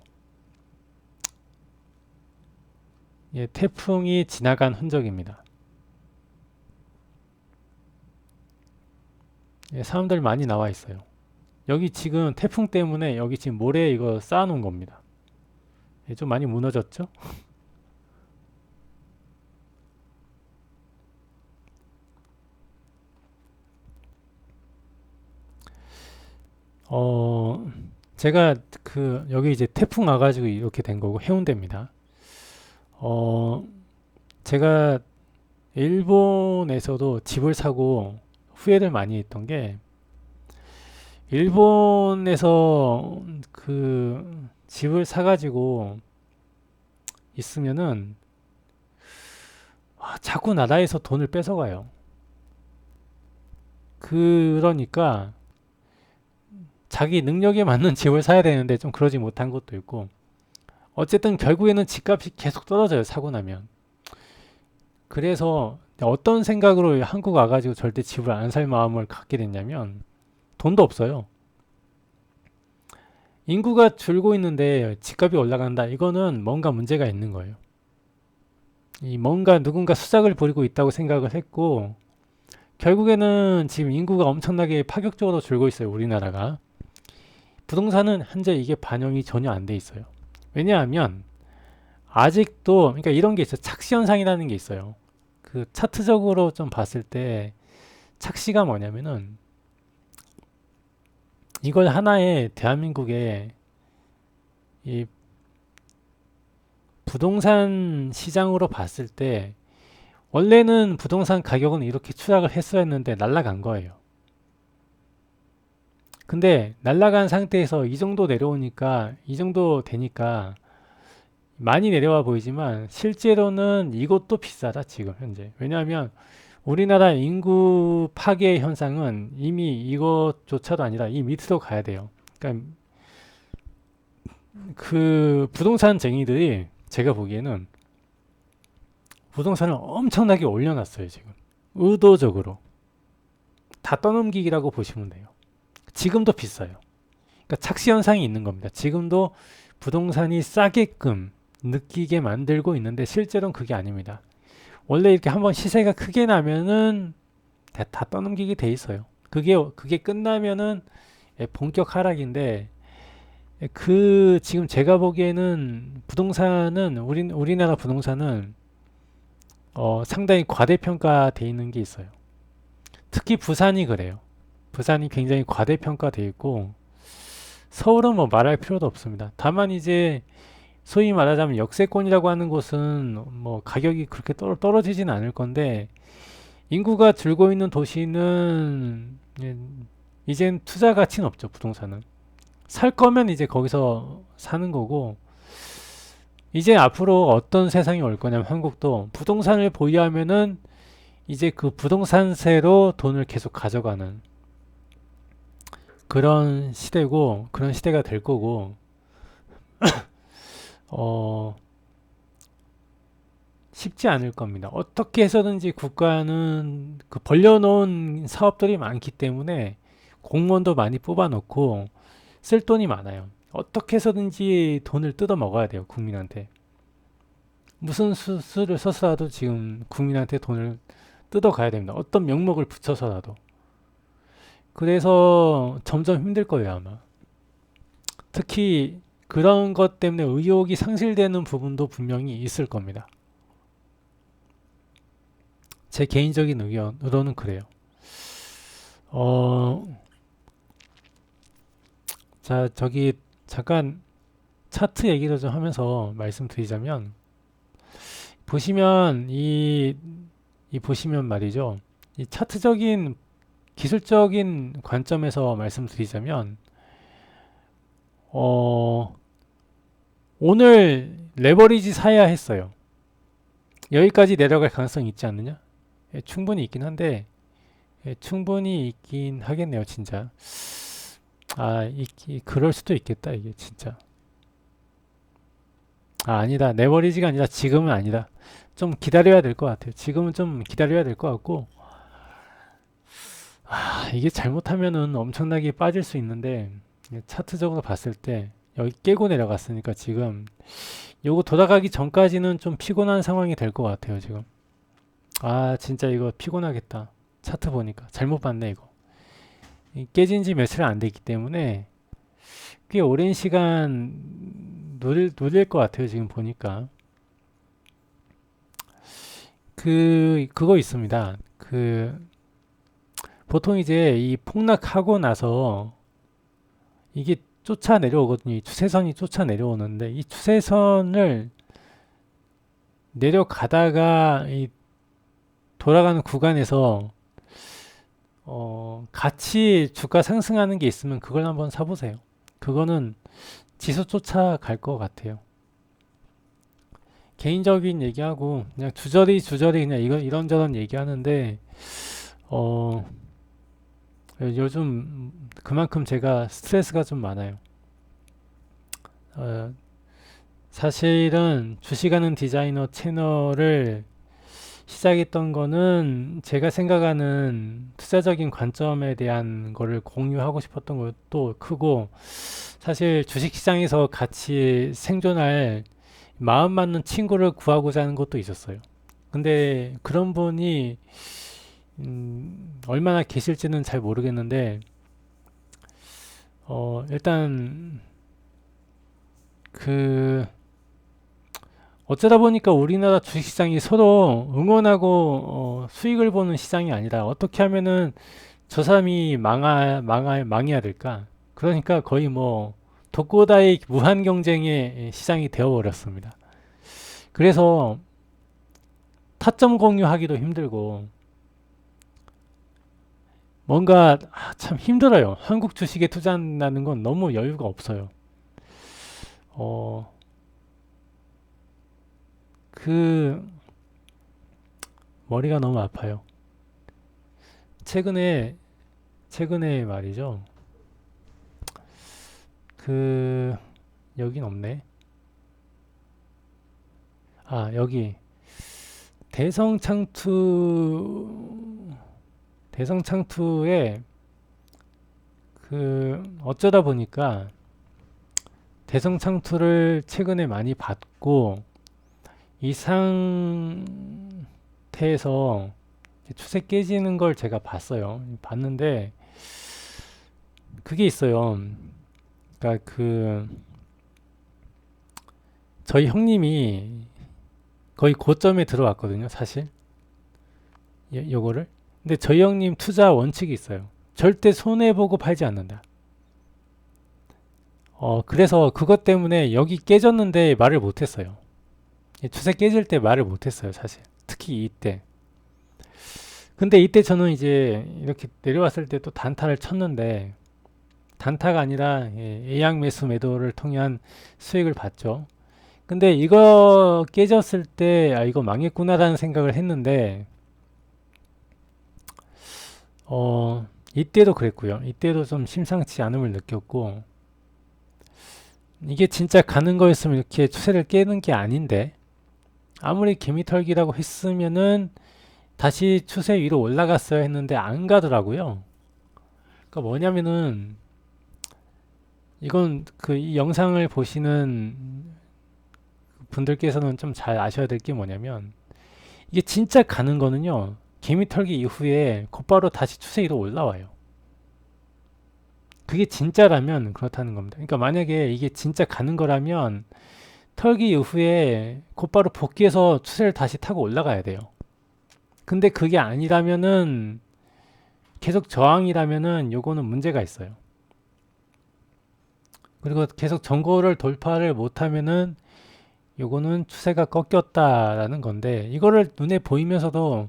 예, 태풍이 지나간 흔적입니다. 예, 사람들 많이 나와 있어요. 여기 지금 태풍 때문에 여기 지금 모래 이거 쌓아놓은 겁니다. 예, 좀 많이 무너졌죠? 제가 여기 이제 태풍 와가지고 이렇게 된 거고 해운대입니다. 제가 일본에서도 집을 사고 후회를 많이 했던 게 일본에서 집을 사가지고 있으면은 자꾸 나라에서 돈을 뺏어가요. 그러니까 자기 능력에 맞는 집을 사야 되는데 좀 그러지 못한 것도 있고 어쨌든 결국에는 집값이 계속 떨어져요. 사고 나면. 그래서 어떤 생각으로 한국 와가지고 절대 집을 안 살 마음을 갖게 됐냐면 돈도 없어요. 인구가 줄고 있는데 집값이 올라간다. 이거는 뭔가 문제가 있는 거예요. 뭔가 누군가 수작을 부리고 있다고 생각을 했고 결국에는 지금 인구가 엄청나게 파격적으로 줄고 있어요. 우리나라가. 부동산은 현재 이게 반영이 전혀 안 돼 있어요. 왜냐하면 아직도 그러니까 이런 게 있어요. 착시 현상이라는 게 있어요. 그 차트적으로 좀 봤을 때 착시가 뭐냐면은 이걸 하나의 대한민국의 이 부동산 시장으로 봤을 때 원래는 부동산 가격은 이렇게 추락을 했어야 했는데 날아간 거예요. 근데 날아간 상태에서 이 정도 내려오니까 이 정도 되니까 많이 내려와 보이지만 실제로는 이것도 비싸다 지금 현재. 왜냐하면 우리나라 인구 파괴 현상은 이미 이것조차도 아니라 이 밑으로 가야 돼요. 그러니까 그 부동산쟁이들이 제가 보기에는 부동산을 엄청나게 올려놨어요 지금. 의도적으로. 다 떠넘기기라고 보시면 돼요. 지금도 비싸요. 그러니까 착시 현상이 있는 겁니다. 지금도 부동산이 싸게끔 느끼게 만들고 있는데 실제로는 그게 아닙니다. 원래 이렇게 한번 시세가 크게 나면은 다 떠넘기게 돼 있어요. 그게 끝나면은 본격 하락인데 지금 제가 보기에는 부동산은 우리나라 부동산은 상당히 과대평가돼 있는 게 있어요. 특히 부산이 그래요. 부산이 굉장히 과대평가돼 있고 서울은 뭐 말할 필요도 없습니다. 다만 이제 소위 말하자면 역세권이라고 하는 곳은 뭐 가격이 그렇게 떨어지진 않을 건데 인구가 줄고 있는 도시는 이젠 투자 가치는 없죠. 부동산은 살 거면 이제 거기서 사는 거고 이제 앞으로 어떤 세상이 올 거냐면 한국도 부동산을 보유하면은 이제 그 부동산세로 돈을 계속 가져가는 그런 시대고 그런 시대가 될 거고 어 쉽지 않을 겁니다. 어떻게 해서든지 국가는 그 벌려놓은 사업들이 많기 때문에 공무원도 많이 뽑아놓고 쓸 돈이 많아요. 어떻게 해서든지 돈을 뜯어 먹어야 돼요, 국민한테. 무슨 수를 써서라도 지금 국민한테 돈을 뜯어 가야 됩니다. 어떤 명목을 붙여서라도. 그래서 점점 힘들 거예요, 아마. 특히 그런 것 때문에 의욕이 상실되는 부분도 분명히 있을 겁니다. 제 개인적인 의견으로는 그래요. 자, 저기 잠깐 차트 얘기를 좀 하면서 말씀드리자면 보시면 이 보시면 말이죠. 이 차트적인 기술적인 관점에서 말씀드리자면 오늘 레버리지 사야 했어요. 여기까지 내려갈 가능성이 있지 않느냐? 예, 충분히 있긴 한데 충분히 있긴 하겠네요, 진짜. 그럴 수도 있겠다, 이게 진짜. 아니다. 레버리지가 아니라 지금은 아니다. 좀 기다려야 될 것 같아요. 지금은 좀 기다려야 될 것 같고, 이게 잘못하면은 엄청나게 빠질 수 있는데, 차트적으로 봤을 때, 여기 깨고 내려갔으니까 지금, 요거 돌아가기 전까지는 좀 피곤한 상황이 될 것 같아요, 지금. 진짜 이거 피곤하겠다. 차트 보니까. 잘못 봤네, 이거. 깨진 지 며칠 안 됐기 때문에, 꽤 오랜 시간 노릴 것 같아요, 지금 보니까. 그거 있습니다. 보통 이제 이 폭락하고 나서 이게 쫓아 내려오거든요. 이 추세선이 쫓아 내려오는데 이 추세선을 내려가다가 이 돌아가는 구간에서 같이 주가 상승하는 게 있으면 그걸 한번 사보세요. 그거는 지수 쫓아갈 것 같아요. 개인적인 얘기하고 그냥 주저리 그냥 이런저런 얘기하는데 요즘 그만큼 제가 스트레스가 좀 많아요. 사실은 주식하는 디자이너 채널을 시작했던 거는 제가 생각하는 투자적인 관점에 대한 거를 공유하고 싶었던 것도 크고 사실 주식시장에서 같이 생존할 마음 맞는 친구를 구하고자 하는 것도 있었어요. 근데 그런 분이 얼마나 계실지는 잘 모르겠는데 일단 어쩌다 보니까 우리나라 주식시장이 서로 응원하고 수익을 보는 시장이 아니라 어떻게 하면은 저 사람이 망해야 될까? 그러니까 거의 뭐 독고다이 무한 경쟁의 시장이 되어버렸습니다. 그래서 타점 공유하기도 힘들고 뭔가 참 힘들어요. 한국 주식에 투자한다는 건 너무 여유가 없어요. 그 머리가 너무 아파요. 최근에 말이죠. 여긴 없네. 여기 대성창투에 어쩌다 보니까 대성창투를 최근에 많이 받고 이 상태에서 추세 깨지는 걸 제가 봤는데 그게 있어요. 그러니까 저희 형님이 거의 고점에 들어왔거든요, 사실. 요거를. 근데 저희 형님 투자 원칙이 있어요. 절대 손해보고 팔지 않는다. 그래서 그것 때문에 여기 깨졌는데 말을 못했어요. 추세 깨질 때 말을 못했어요, 사실. 특히 이때. 근데 이때 저는 이제 이렇게 내려왔을 때 또 단타를 쳤는데, 단타가 아니라 예약 매수 매도를 통한 수익을 봤죠. 근데 이거 깨졌을 때, 이거 망했구나라는 생각을 했는데, 이때도 그랬고요. 이때도 좀 심상치 않음을 느꼈고, 이게 진짜 가는 거였으면 이렇게 추세를 깨는 게 아닌데, 아무리 개미털기라고 했으면은 다시 추세 위로 올라갔어야 했는데 안 가더라고요. 그러니까 뭐냐면은, 이건 이 영상을 보시는 분들께서는 좀 잘 아셔야 될 게 뭐냐면, 이게 진짜 가는 거는요, 개미털기 이후에 곧바로 다시 추세 위로 올라와요. 그게 진짜라면 그렇다는 겁니다. 그러니까 만약에 이게 진짜 가는 거라면 털기 이후에 곧바로 복귀해서 추세를 다시 타고 올라가야 돼요. 근데 그게 아니라면은 계속 저항이라면은 요거는 문제가 있어요. 그리고 계속 전고를 돌파를 못하면은 요거는 추세가 꺾였다라는 건데, 이거를 눈에 보이면서도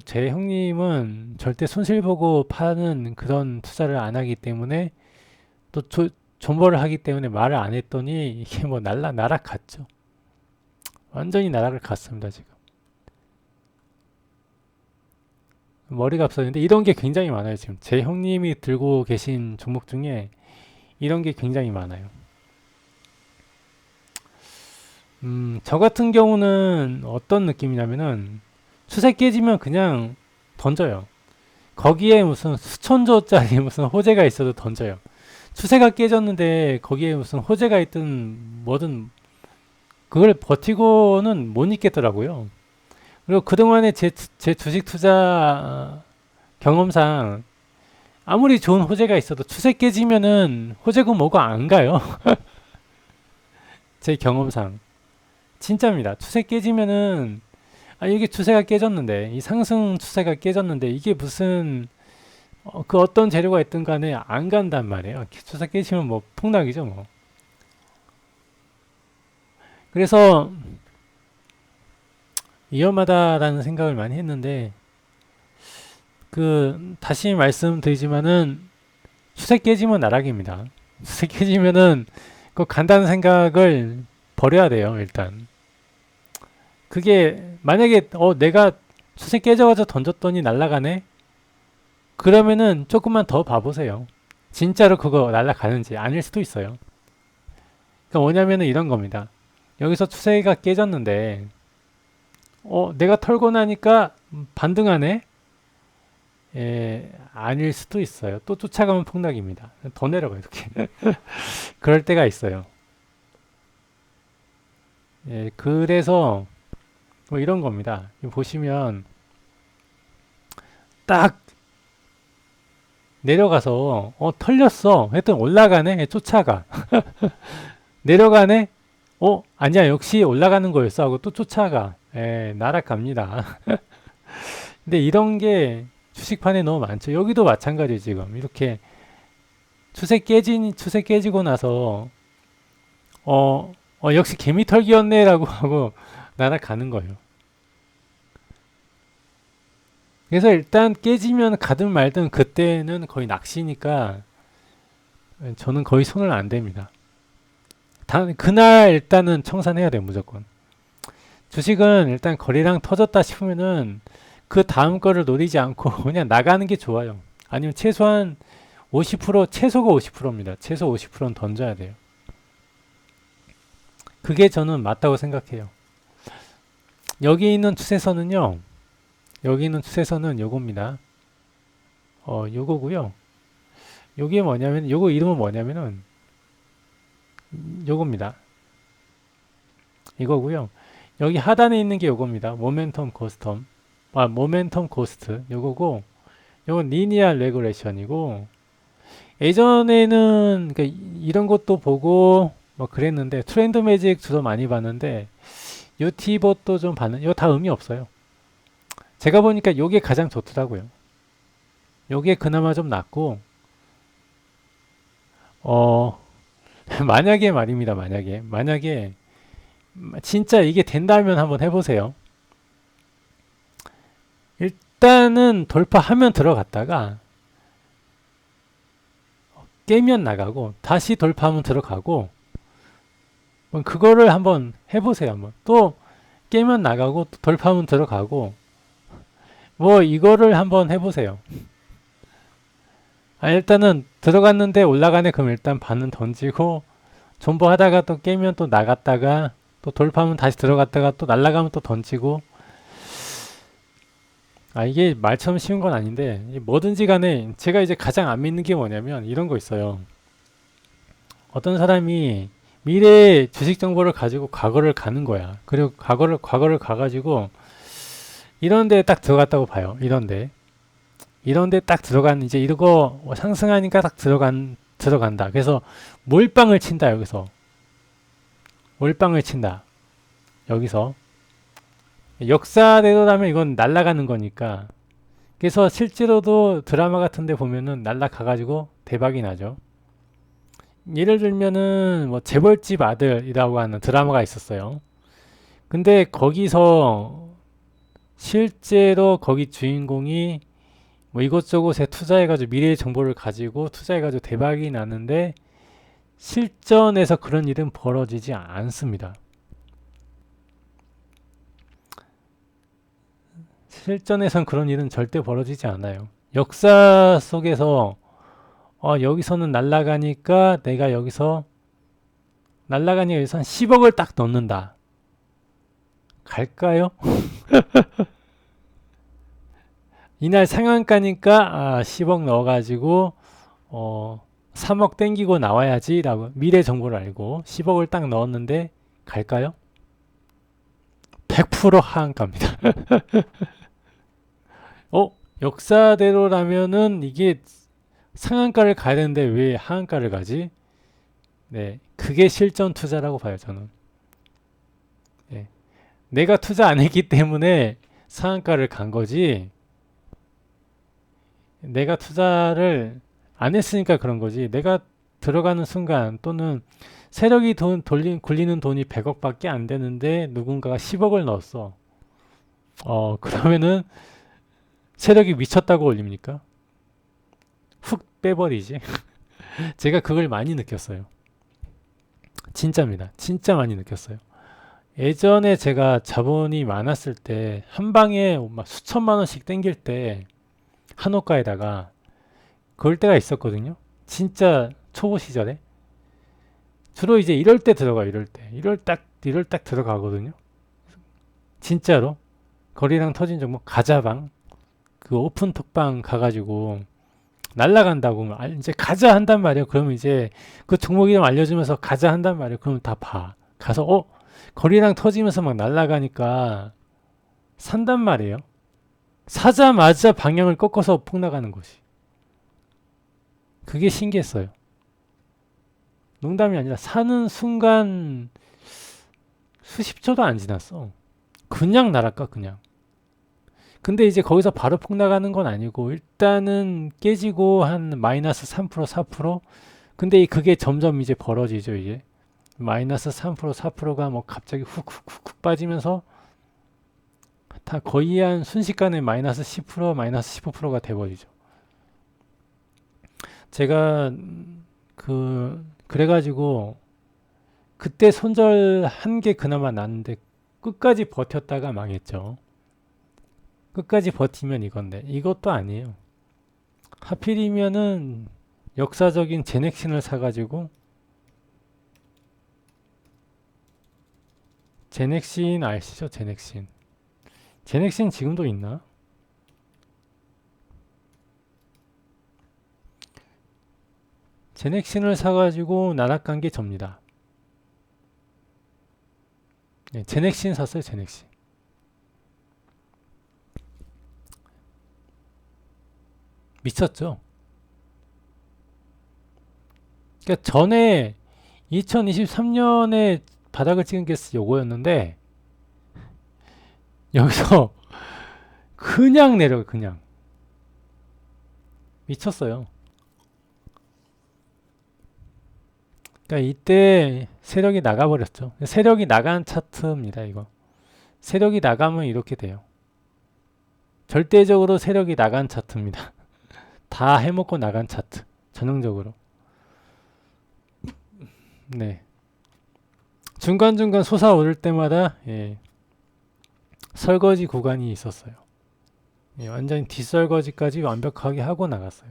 제 형님은 절대 손실 보고 파는 그런 투자를 안 하기 때문에, 또 존버를 하기 때문에 말을 안 했더니 이게 뭐 날아갔죠. 완전히 날아를 갔습니다, 지금. 머리가 없었는데 이런 게 굉장히 많아요, 지금. 제 형님이 들고 계신 종목 중에 이런 게 굉장히 많아요. 저 같은 경우는 어떤 느낌이냐면은, 추세 깨지면 그냥 던져요. 거기에 무슨 수천조짜리 무슨 호재가 있어도 던져요. 추세가 깨졌는데 거기에 무슨 호재가 있든 뭐든 그걸 버티고는 못 있겠더라고요. 그리고 그동안에 제 주식 투자 경험상 아무리 좋은 호재가 있어도 추세 깨지면은 호재고 뭐고 안 가요. 제 경험상. 진짜입니다. 추세 깨지면은, 이게 추세가 깨졌는데, 이 상승 추세가 깨졌는데, 이게 무슨, 그 어떤 재료가 있든 간에 안 간단 말이에요. 추세 깨지면 뭐 폭락이죠, 뭐. 그래서 위험하다라는 생각을 많이 했는데, 다시 말씀드리지만은, 추세 깨지면 나락입니다. 추세 깨지면은, 간다는 생각을 버려야 돼요, 일단. 그게 만약에 내가 추세 깨져가지고 던졌더니 날아가네? 그러면은 조금만 더 봐보세요. 진짜로 그거 날아가는지. 아닐 수도 있어요. 그러니까 뭐냐면은 이런 겁니다. 여기서 추세가 깨졌는데 내가 털고 나니까 반등하네? 아닐 수도 있어요. 또 쫓아가면 폭락입니다. 더 내려가요, 이렇게. 그럴 때가 있어요. 그래서 뭐 이런 겁니다. 보시면 딱 내려가서 털렸어. 했더니 올라가네. 쫓아가. 내려가네. 아니야, 역시 올라가는 거였어 하고 또 쫓아가. 날아갑니다. 근데 이런 게 주식판에 너무 많죠. 여기도 마찬가지예요. 지금 이렇게 추세 깨지고 나서 역시 개미털기였네라고 하고 날아가는 거예요. 그래서 일단 깨지면 가든 말든 그때는 거의 낚시니까 저는 거의 손을 안 댑니다. 그날 일단은 청산해야 돼요, 무조건. 주식은 일단 거래량 터졌다 싶으면은 그 다음 거를 노리지 않고 그냥 나가는 게 좋아요. 아니면 최소한 50%, 최소가 50%입니다. 최소 50%는 던져야 돼요. 그게 저는 맞다고 생각해요. 여기 있는 추세선은요, 여기 있는 추세선은 요겁니다. 요거고요. 요게 뭐냐면, 요거 이름은 뭐냐면은, 요겁니다. 이거고요. 여기 하단에 있는 게 요겁니다. 모멘텀 고스트. 요거고, 요건 리니얼 레그레션이고, 예전에는 그러니까 이런 것도 보고 뭐 그랬는데, 트렌드 매직 주로 많이 봤는데, 요 티봇도 좀 봤는, 이거 다 의미 없어요. 제가 보니까 요게 가장 좋더라고요. 요게 그나마 좀 낫고, 어, 만약에 말입니다. 만약에 진짜 이게 된다면 한번 해보세요. 일단은 돌파하면 들어갔다가 깨면 나가고 다시 돌파하면 들어가고 그거를 한번 해보세요. 한번 또 깨면 나가고 또 돌파하면 들어가고 뭐 이거를 한번 해보세요. 일단은 들어갔는데 올라가네. 그럼 일단 반은 던지고 존버하다가 또 깨면 또 나갔다가 또 돌파하면 다시 들어갔다가 또 날아가면 또 던지고. 이게 말처럼 쉬운 건 아닌데 뭐든지 간에 제가 이제 가장 안 믿는 게 뭐냐면 이런 거 있어요. 어떤 사람이 미래의 주식 정보를 가지고 과거를 가는 거야. 그리고 과거를 가가지고 이런 데에 딱 들어갔다고 봐요. 이런 데 딱 들어간 이제 이거 상승하니까 딱 들어간다. 그래서 몰빵을 친다. 여기서 몰빵을 친다. 여기서 역사대로라면 이건 날아가는 거니까. 그래서 실제로도 드라마 같은 데 보면은 날아가가지고 대박이 나죠. 예를 들면은 뭐 재벌집 아들이라고 하는 드라마가 있었어요. 근데 거기서 실제로 거기 주인공이 뭐 이것저것에 투자해가지고 미래의 정보를 가지고 투자해가지고 대박이 나는데 실전에서 그런 일은 벌어지지 않습니다. 실전에선 그런 일은 절대 벌어지지 않아요. 역사 속에서 여기서는 날아가니까 내가 날아가니까 여기서 한 10억을 딱 넣는다. 갈까요? 이날 상한가니까 10억 넣어가지고 3억 땡기고 나와야지 라고 미래 정보를 알고 10억을 딱 넣었는데 갈까요? 100% 하한가입니다. 역사대로라면은 이게 상한가를 가야 되는데 왜 하한가를 가지? 네, 그게 실전 투자라고 봐요, 저는. 네, 내가 투자 안 했기 때문에 상한가를 간 거지, 내가 투자를 안 했으니까 그런 거지, 내가 들어가는 순간 또는 세력이 굴리는 돈이 100억밖에 안 되는데 누군가가 10억을 넣었어. 그러면은 세력이 미쳤다고 올립니까? 훅 빼버리지. 제가 그걸 많이 느꼈어요. 진짜입니다. 진짜 많이 느꼈어요. 예전에 제가 자본이 많았을 때 한 방에 막 수천만 원씩 땡길 때 한호가에다가 그럴 때가 있었거든요. 진짜 초보 시절에. 주로 이제 이럴 때 들어가, 이럴 때. 이럴 딱 들어가거든요. 진짜로. 거리랑 터진 종목, 가자방. 그 오픈톡방 가가지고 날라간다고 이제 가자 한단 말이에요. 그러면 이제 그 종목 이름 알려주면서 가자 한단 말이에요. 그러면 다 봐. 가서 거리랑 터지면서 막 날아가니까 산단 말이에요. 사자마자 방향을 꺾어서 폭나가는 것이. 그게 신기했어요. 농담이 아니라 사는 순간 수십 초도 안 지났어. 그냥 날아가 그냥. 근데 이제 거기서 바로 폭나가는 건 아니고 일단은 깨지고 한 마이너스 3% 4%. 근데 그게 점점 이제 벌어지죠. 이제 마이너스 3% 4%가 뭐 갑자기 훅훅훅 빠지면서 다 거의 한 순식간에 마이너스 10% 마이너스 15%가 돼버리죠. 제가 그래가지고 그때 손절한 게 그나마 났는데 끝까지 버텼다가 망했죠. 끝까지 버티면 이건데 이것도 아니에요. 하필이면은 역사적인 제넥신을 사가지고 제넥신 아시죠? 제넥신 지금도 있나? 제넥신을 사가지고 날아간 게 접니다. 네, 제넥신 샀어요. 제넥신. 미쳤죠? 그러니까 전에 2023년에 바닥을 찍은 게 요거였는데 여기서 그냥 내려요. 그냥 미쳤어요. 그러니까 이때 세력이 나가버렸죠. 세력이 나간 차트입니다, 이거. 세력이 나가면 이렇게 돼요. 절대적으로 세력이 나간 차트입니다. 다 해먹고 나간 차트. 전형적으로. 네. 중간중간 솟아오를 때마다 설거지 구간이 있었어요. 완전히 뒷설거지까지 완벽하게 하고 나갔어요.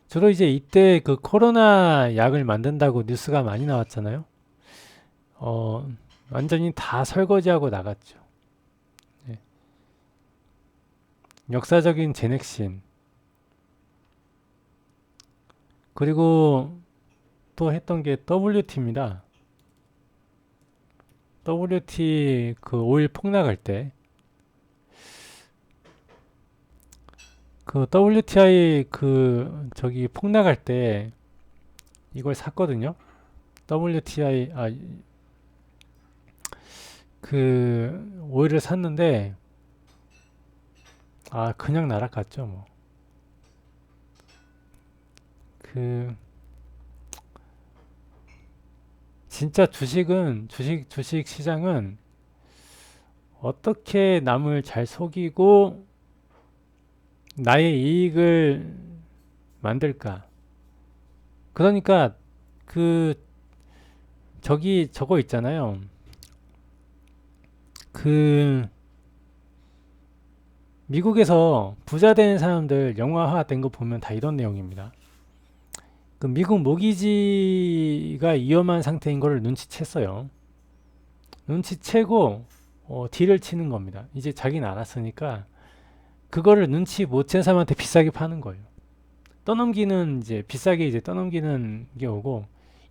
주로 이제 이때 그 코로나 약을 만든다고 뉴스가 많이 나왔잖아요. 완전히 다 설거지하고 나갔죠. 네. 역사적인 제넥신. 그리고 또 했던 게 WT입니다. WT 그 오일 폭락할 때, 그 WTI 그 저기 폭락할 때 이걸 샀거든요. WTI 그 오일을 샀는데 그냥 날아갔죠 뭐. 그 진짜 주식 시장은 어떻게 남을 잘 속이고 나의 이익을 만들까? 그러니까 그 저거 있잖아요. 그 미국에서 부자 된 사람들 영화화 된 거 보면 다 이런 내용입니다. 그 미국 모기지가 위험한 상태인 거를 눈치챘어요. 눈치채고 딜을 치는 겁니다. 이제 자기는 알았으니까 그거를 눈치 못 챈 사람한테 비싸게 파는 거예요. 떠넘기는 이제 비싸게 이제 떠넘기는 게 오고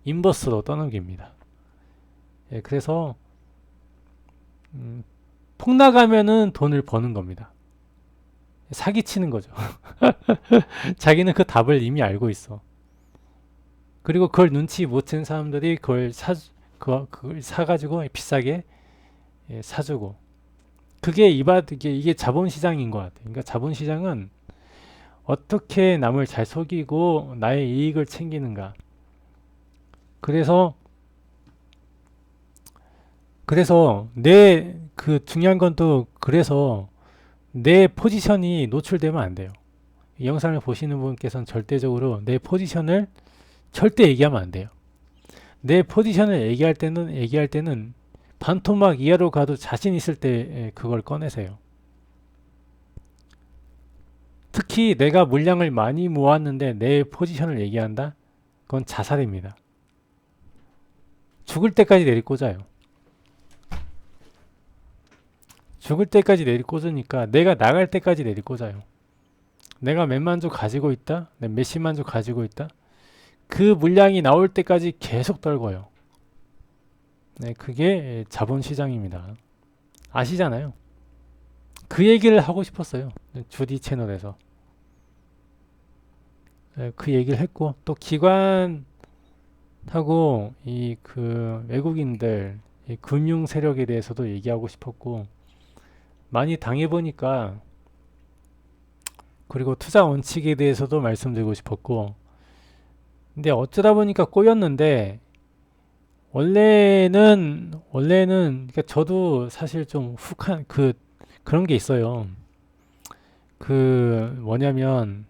인버스로 떠넘깁니다. 그래서 폭나가면은 돈을 버는 겁니다. 사기치는 거죠. 자기는 그 답을 이미 알고 있어. 그리고 그걸 눈치 못 챈 사람들이 그걸 사가지고 비싸게 사주고. 이게 자본시장인 것 같아요. 그러니까 자본시장은 어떻게 남을 잘 속이고 나의 이익을 챙기는가. 그래서 중요한 건 또 그래서 내 포지션이 노출되면 안 돼요. 이 영상을 보시는 분께서는 절대적으로 내 포지션을 절대 얘기하면 안 돼요. 내 포지션을 얘기할 때는 반토막 이하로 가도 자신 있을 때 그걸 꺼내세요. 특히 내가 물량을 많이 모았는데 내 포지션을 얘기한다? 그건 자살입니다. 죽을 때까지 내리꽂아요. 죽을 때까지 내리꽂으니까 내가 나갈 때까지 내리꽂아요. 내가 몇만 주 가지고 있다? 몇십만 주 가지고 있다? 그 물량이 나올 때까지 계속 떨궈요. 네, 그게 자본시장입니다. 아시잖아요. 그 얘기를 하고 싶었어요. 주디 채널에서. 네, 그 얘기를 했고, 또 기관하고 그 외국인들, 이 금융 세력에 대해서도 얘기하고 싶었고, 많이 당해보니까, 그리고 투자 원칙에 대해서도 말씀드리고 싶었고, 근데 어쩌다 보니까 꼬였는데, 원래는 그러니까 저도 사실 좀 그런 게 있어요. 그 뭐냐면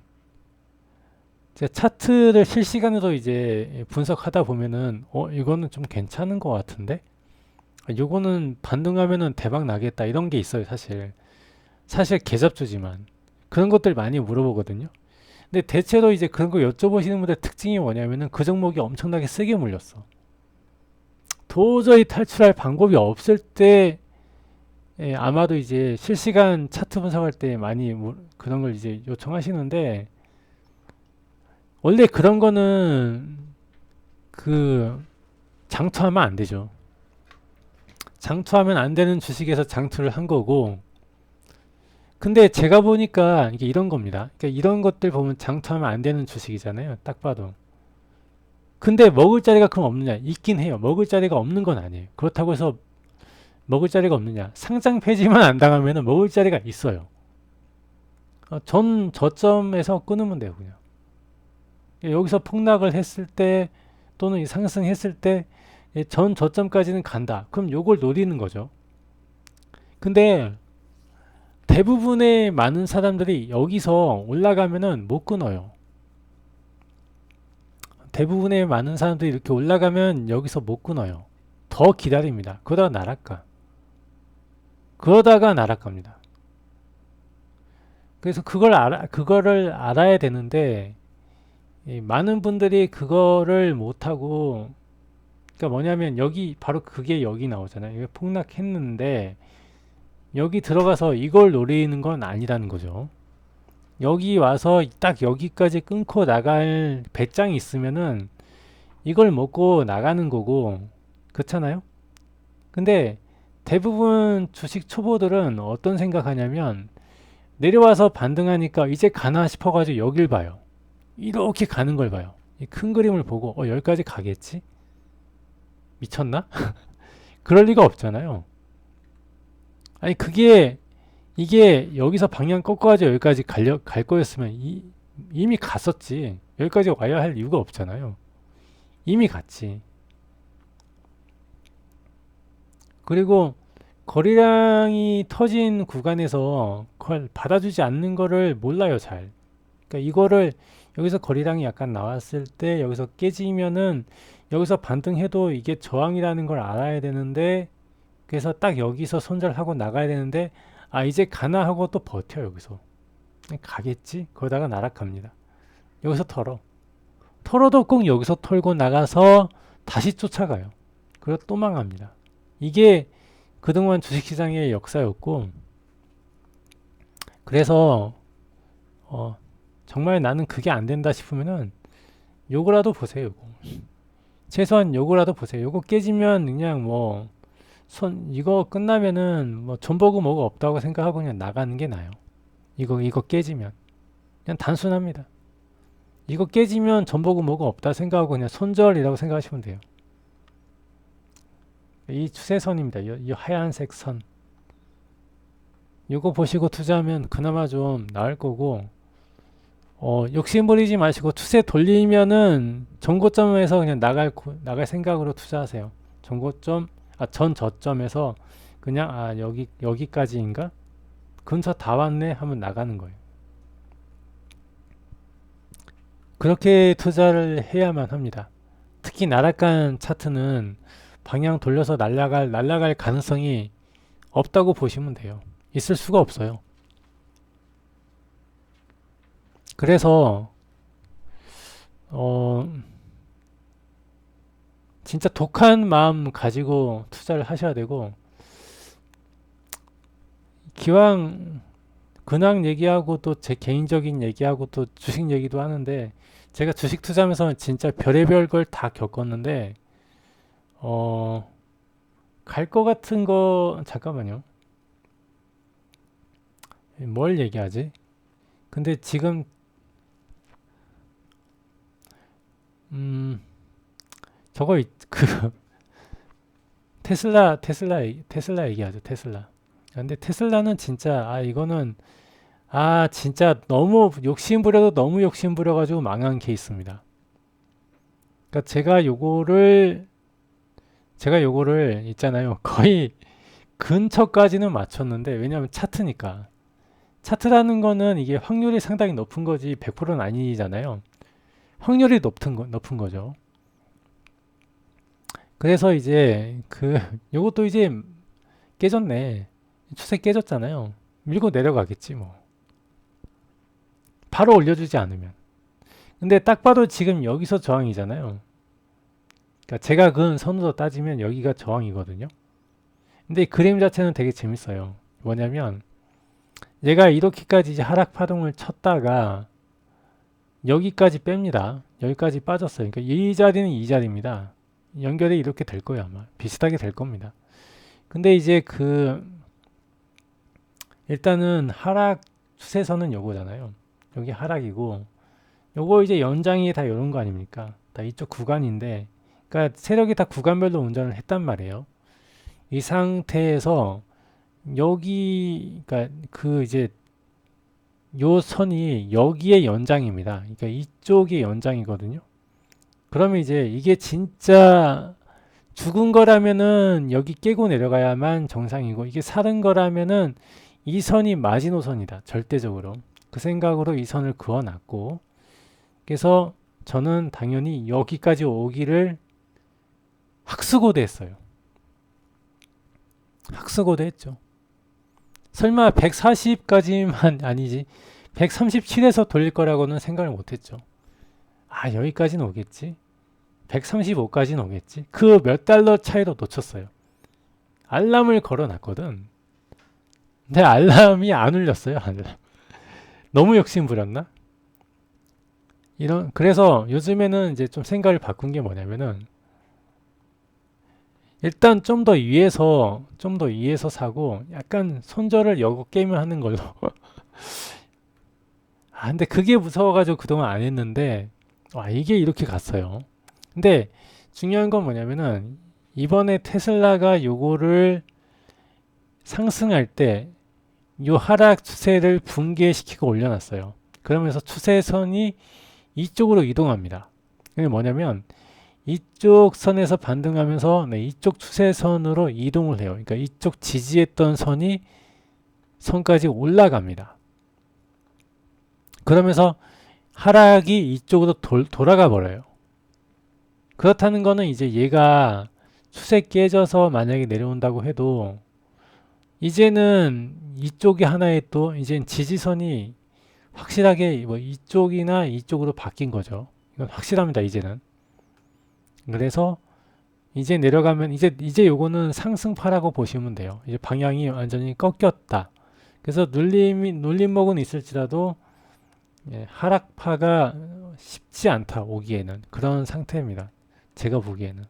이제 차트를 실시간으로 이제 분석하다 보면은 이거는 좀 괜찮은 것 같은데 요거는 반등하면은 대박 나겠다 이런 게 있어요. 사실 개잡주지만 그런 것들 많이 물어보거든요. 근데 대체로 이제 그런 거 여쭤보시는 분들 특징이 뭐냐면은 그 종목이 엄청나게 세게 물렸어. 도저히 탈출할 방법이 없을 때 아마도 이제 실시간 차트 분석할 때 많이 그런 걸 이제 요청하시는데 원래 그런 거는 그 장투하면 안 되죠. 장투하면 안 되는 주식에서 장투를 한 거고 근데 제가 보니까 이게 이런 겁니다. 그러니까 이런 것들 보면 장투하면 안 되는 주식이잖아요. 딱 봐도. 근데 먹을 자리가 그럼 없느냐? 있긴 해요. 먹을 자리가 없는 건 아니에요. 그렇다고 해서 먹을 자리가 없느냐? 상장 폐지만 안 당하면 먹을 자리가 있어요. 전 저점에서 끊으면 돼요, 그냥. 여기서 폭락을 했을 때 또는 상승했을 때 전 저점까지는 간다. 그럼 요걸 노리는 거죠. 근데 대부분의 많은 사람들이 여기서 올라가면은 못 끊어요. 대부분의 많은 사람들이 이렇게 올라가면 여기서 못 끊어요. 더 기다립니다. 그러다가 날아갑니다. 그래서 그거를 알아야 되는데, 많은 분들이 그거를 못하고, 그러니까 뭐냐면 바로 그게 여기 나오잖아요. 이게 폭락했는데, 여기 들어가서 이걸 노리는 건 아니라는 거죠. 여기 와서 딱 여기까지 끊고 나갈 배짱이 있으면은 이걸 먹고 나가는 거고, 그렇잖아요? 근데 대부분 주식 초보들은 어떤 생각하냐면 내려와서 반등하니까 이제 가나 싶어가지고 여길 봐요. 이렇게 가는 걸 봐요. 이 큰 그림을 보고 여기까지 가겠지? 미쳤나? 그럴 리가 없잖아요. 아니 이게 여기서 방향 꺾어가지고 여기까지 갈 거였으면 이미 갔었지. 여기까지 와야 할 이유가 없잖아요. 이미 갔지. 그리고 거래량이 터진 구간에서 그걸 받아주지 않는 거를 몰라요, 잘. 그러니까 이거를 여기서 거래량이 약간 나왔을 때 여기서 깨지면은 여기서 반등해도 이게 저항이라는 걸 알아야 되는데, 그래서 딱 여기서 손절하고 나가야 되는데, 이제 가나 하고 또 버텨. 여기서 가겠지? 그러다가 날아갑니다. 여기서 털어도 꼭 여기서 털고 나가서 다시 쫓아가요. 그리고 또 망합니다. 이게 그동안 주식시장의 역사였고, 그래서 정말 나는 그게 안 된다 싶으면은 요거라도 보세요. 요거. 최소한 요거라도 보세요. 요거 깨지면 그냥 이거 끝나면은 돈 보고 뭐가 없다고 생각하고 그냥 나가는 게 나아요. 이거 깨지면 그냥 단순합니다. 이거 깨지면 돈 보고 뭐가 없다 생각하고 그냥 손절이라고 생각하시면 돼요. 이 추세선입니다. 이 하얀색 선. 이거 보시고 투자하면 그나마 좀 나을 거고, 욕심 부리지 마시고 추세 돌리면은 전고점에서 그냥 나갈 생각으로 투자하세요. 전 저점에서 그냥 여기까지인가? 근처 다 왔네 하면 나가는 거예요. 그렇게 투자를 해야만 합니다. 특히 나락간 차트는 방향 돌려서 날아갈 가능성이 없다고 보시면 돼요. 있을 수가 없어요. 그래서 진짜 독한 마음 가지고 투자를 하셔야 되고, 기왕 근황 얘기하고 또 제 개인적인 얘기하고 또 주식 얘기도 하는데, 제가 주식 투자하면서 진짜 별의별 걸 다 겪었는데, 갈 거 같은 거 잠깐만요. 뭘 얘기하지? 근데 지금 저거 테슬라 얘기하죠. 테슬라. 근데 테슬라는 진짜 이거는 진짜 너무 욕심부려도 너무 욕심부려가지고 망한 케이스입니다. 그러니까 제가 요거를 있잖아요. 거의 근처까지는 맞췄는데, 왜냐하면 차트라는 거는 이게 확률이 상당히 높은 거지 100%는 아니잖아요. 확률이 높은 거죠. 그래서 이제 요것도 이제 깨졌네. 추세 깨졌잖아요. 밀고 내려가겠지 뭐. 바로 올려주지 않으면. 근데 딱 봐도 지금 여기서 저항이잖아요. 그러니까 제가 그은 선으로 따지면 여기가 저항이거든요. 근데 그림 자체는 되게 재밌어요. 뭐냐면 얘가 이렇게까지 이제 하락 파동을 쳤다가 여기까지 뺍니다. 여기까지 빠졌어요. 그러니까 이 자리는 이 자리입니다. 연결이 이렇게 될 거예요, 아마. 비슷하게 될 겁니다. 근데 이제 일단은 하락 추세선은 요거잖아요. 여기 하락이고, 요거 이제 연장이 다 요런 거 아닙니까? 다 이쪽 구간인데, 그러니까 세력이 다 구간별로 운전을 했단 말이에요. 이 상태에서 그러니까 이제 요 선이 여기의 연장입니다. 그러니까 이쪽이 연장이거든요. 그러면 이제 이게 진짜 죽은 거라면은 여기 깨고 내려가야만 정상이고, 이게 살은 거라면은 이 선이 마지노선이다. 절대적으로. 그 생각으로 이 선을 그어놨고, 그래서 저는 당연히 여기까지 오기를 학수고대 했어요. 학수고대 했죠. 설마 140까지만 아니지 137에서 돌릴 거라고는 생각을 못했죠. 아, 여기까지는 오겠지. 135까지는 오겠지. 그 몇 달러 차이로 놓쳤어요. 알람을 걸어놨거든. 근데 알람이 안 울렸어요. 알람. 너무 욕심 부렸나? 그래서 요즘에는 이제 좀 생각을 바꾼 게 뭐냐면은, 일단 좀 더 위에서 사고, 약간 손절을 여고 게임을 하는 걸로. 아, 근데 그게 무서워가지고 그동안 안 했는데, 와, 이게 이렇게 갔어요. 근데 중요한 건 뭐냐면은, 이번에 테슬라가 요거를 상승할 때, 요 하락 추세를 붕괴시키고 올려놨어요. 그러면서 추세선이 이쪽으로 이동합니다. 이게 뭐냐면, 이쪽 선에서 반등하면서 이쪽 추세선으로 이동을 해요. 그러니까 이쪽 지지했던 선까지 올라갑니다. 그러면서 하락이 이쪽으로 돌아가 버려요. 그렇다는 거는 이제 얘가 추세 깨져서 만약에 내려온다고 해도 이제는 이쪽이 하나의 또 이제 지지선이 확실하게 뭐 이쪽이나 이쪽으로 바뀐 거죠. 이건 확실합니다. 이제는. 그래서 이제 내려가면 이제 요거는 상승파라고 보시면 돼요. 이제 방향이 완전히 꺾였다. 그래서 눌림목은 있을지라도 하락파가 쉽지 않다 오기에는 그런 상태입니다. 제가 보기에는.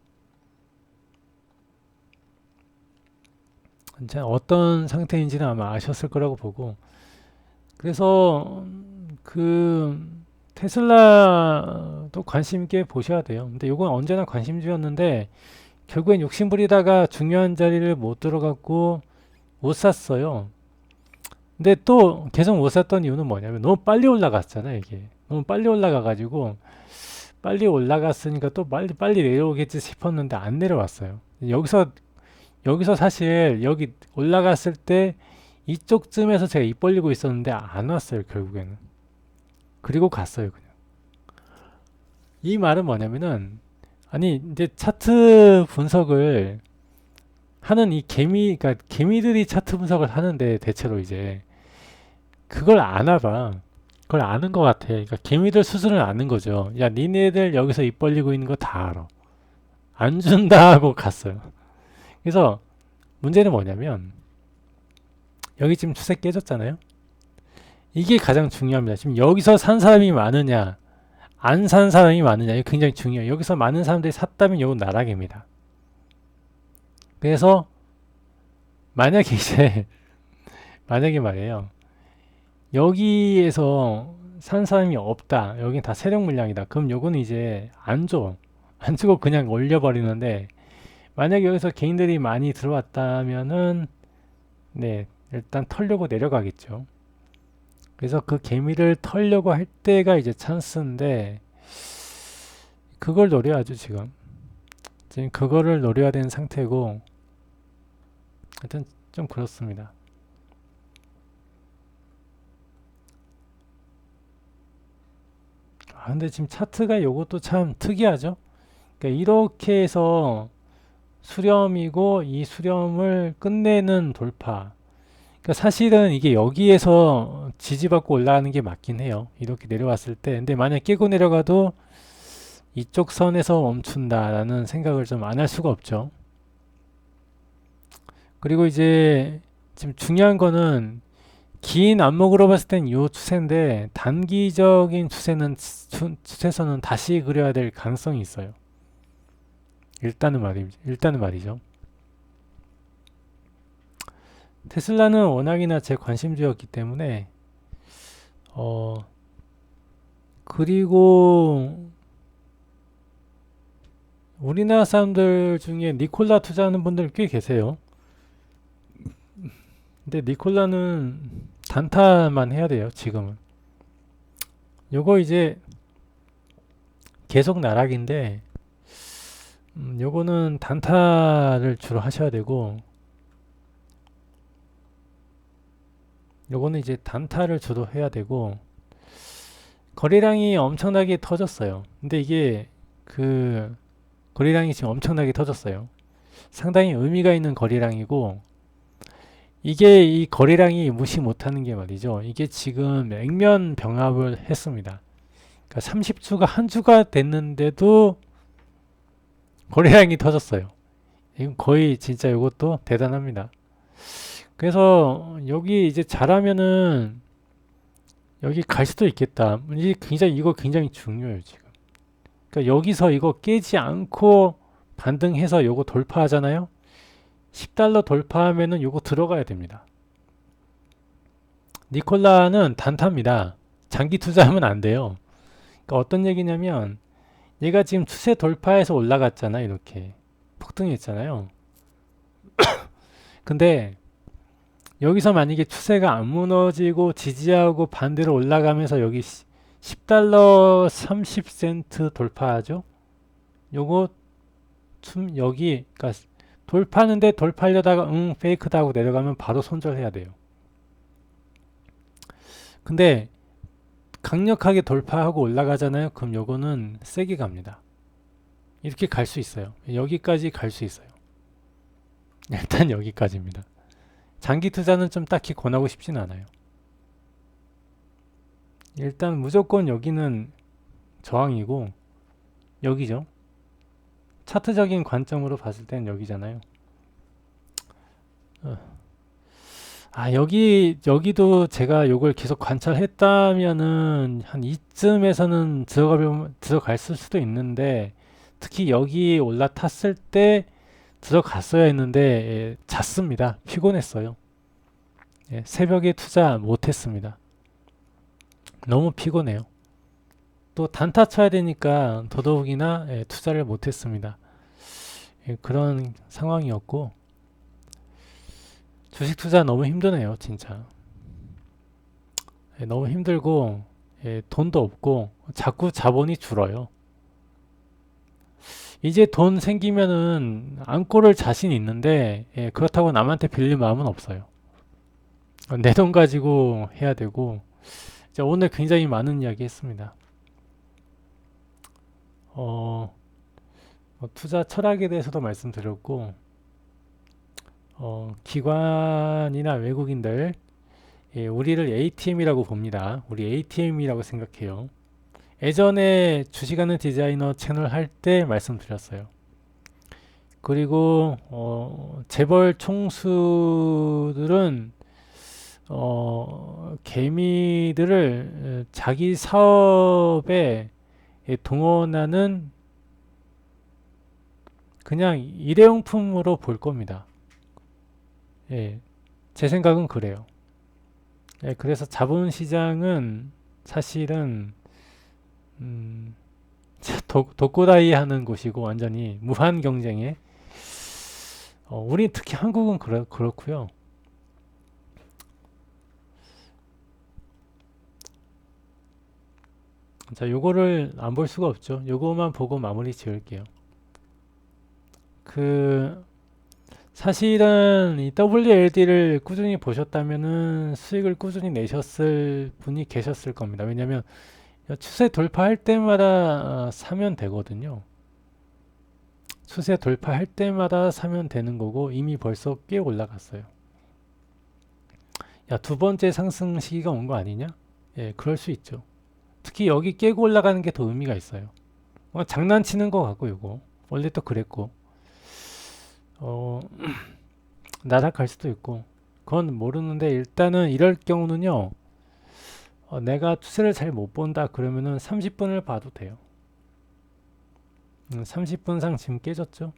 어떤 상태인지는 아마 아셨을 거라고 보고, 그래서 그 테슬라도 관심 있게 보셔야 돼요. 근데 이건 언제나 관심주였는데 결국엔 욕심부리다가 중요한 자리를 못 들어갔고 못 샀어요. 근데 또 계속 못 샀던 이유는 뭐냐면 너무 빨리 올라갔잖아요. 이게 너무 빨리 올라가가지고 빨리 올라갔으니까 또 빨리 내려오겠지 싶었는데 안 내려왔어요. 여기서 사실 여기 올라갔을 때 이쪽쯤에서 제가 입 벌리고 있었는데 안 왔어요. 결국에는. 그리고 갔어요. 그냥. 이 말은 뭐냐면은, 아니 이제 차트 분석을 하는 그러니까 개미들이 차트 분석을 하는데 대체로 이제 그걸 아나 봐. 그걸 아는 것 같아. 그러니까 개미들 수준을 아는 거죠. 야, 니네들 여기서 입 벌리고 있는 거 다 알아. 안 준다 하고 갔어요. 그래서 문제는 뭐냐면 여기 지금 추세 깨졌잖아요. 이게 가장 중요합니다. 지금 여기서 산 사람이 많으냐, 안 산 사람이 많으냐, 이게 굉장히 중요해요. 여기서 많은 사람들이 샀다면 이건 나락입니다. 그래서 만약에 이제 만약에 말이에요. 여기에서 산 사람이 없다. 여긴 다 세력 물량이다. 그럼 요거는 이제 안 줘. 안 주고 그냥 올려버리는데, 만약에 여기서 개인들이 많이 들어왔다면은 네, 일단 털려고 내려가겠죠. 그래서 그 개미를 털려고 할 때가 이제 찬스인데 그걸 노려야죠. 지금 그거를 노려야 되는 상태고, 하여튼 좀 그렇습니다. 아, 근데 지금 차트가 요것도 참 특이하죠. 그러니까 이렇게 해서 수렴이고 이 수렴을 끝내는 돌파. 그러니까 사실은 이게 여기에서 지지받고 올라가는 게 맞긴 해요. 이렇게 내려왔을 때. 근데 만약 깨고 내려가도 이쪽 선에서 멈춘다라는 생각을 좀 안 할 수가 없죠. 그리고 이제 지금 중요한 거는 긴 안목으로 봤을 땐 이 추세인데 단기적인 추세선은 다시 그려야 될 가능성이 있어요. 일단은 말이죠. 테슬라는 워낙이나 제 관심주였기 때문에 그리고 우리나라 사람들 중에 니콜라 투자하는 분들 꽤 계세요. 근데 니콜라는 단타만 해야 돼요. 지금은 요거 이제 계속 나락인데 요거는 단타를 주로 하셔야 되고, 요거는 이제 단타를 주로 해야 되고, 거래량이 엄청나게 터졌어요. 근데 이게 그 거래량이 지금 엄청나게 터졌어요. 상당히 의미가 있는 거래량이고, 이게 이 거래량이 무시 못하는 게 말이죠. 이게 지금 액면 병합을 했습니다. 그러니까 30주가 한 주가 됐는데도 거래량이 터졌어요. 이건 거의 진짜 이것도 대단합니다. 그래서 여기 이제 잘하면은 여기 갈 수도 있겠다. 이게 굉장히 이거 굉장히 중요해요 지금. 그러니까 여기서 이거 깨지 않고 반등해서 요거 돌파하잖아요. 10달러 돌파하면은 요거 들어가야 됩니다. 니콜라는 단타입니다. 장기 투자하면 안 돼요. 그러니까 어떤 얘기냐면 얘가 지금 추세 돌파해서 올라갔잖아. 이렇게 폭등했잖아요. 근데 여기서 만약에 추세가 안 무너지고 지지하고 반대로 올라가면서 여기 10달러 30센트 돌파하죠. 요거 여기 그러니까 돌파하는데 돌파하려다가 페이크다 하고 내려가면 바로 손절해야 돼요. 근데 강력하게 돌파하고 올라가잖아요. 그럼 요거는 세게 갑니다. 이렇게 갈 수 있어요. 여기까지 갈 수 있어요. 일단 여기까지입니다. 장기 투자는 좀 딱히 권하고 싶진 않아요. 일단 무조건 여기는 저항이고 여기죠. 차트적인 관점으로 봤을 땐 여기잖아요. 여기도 제가 요걸 계속 관찰했다면은 한 이쯤에서는 들어갈 수도 있는데, 특히 여기 올라탔을 때 들어갔어야 했는데, 잤습니다. 피곤했어요. 새벽에 투자 못했습니다. 너무 피곤해요. 또 단타 쳐야 되니까 더더욱이나 투자를 못했습니다. 그런 상황이었고, 주식 투자 너무 힘드네요, 진짜. 너무 힘들고, 돈도 없고, 자꾸 자본이 줄어요. 이제 돈 생기면은 안 꼴을 자신 있는데, 그렇다고 남한테 빌릴 마음은 없어요. 내 돈 가지고 해야 되고, 오늘 굉장히 많은 이야기 했습니다. 투자 철학에 대해서도 말씀드렸고, 기관이나 외국인들, 우리를 ATM이라고 봅니다. 우리 ATM이라고 생각해요. 예전에 주식하는 디자이너 채널 할 때 말씀드렸어요. 그리고 재벌 총수들은 개미들을 자기 사업에 동원하는 그냥 일회용품으로 볼 겁니다. 제 생각은 그래요. 그래서 자본시장은 사실은 독고다이 하는 곳이고 완전히 무한 경쟁에, 우리 특히 한국은 그렇고요. 자, 요거를 안 볼 수가 없죠. 요거만 보고 마무리 지을게요. 사실은 이 WLD를 꾸준히 보셨다면은 수익을 꾸준히 내셨을 분이 계셨을 겁니다. 왜냐면 추세 돌파할 때마다 사면 되거든요. 추세 돌파할 때마다 사면 되는 거고, 이미 벌써 꽤 올라갔어요. 야, 두 번째 상승 시기가 온 거 아니냐? 그럴 수 있죠. 특히 여기 깨고 올라가는 게 더 의미가 있어요. 장난치는 거 같고, 이거 원래 또 그랬고, 나락갈 수도 있고, 그건 모르는데, 일단은 이럴 경우는요, 내가 추세를 잘 못 본다 그러면은 30분을 봐도 돼요. 30분상 지금 깨졌죠?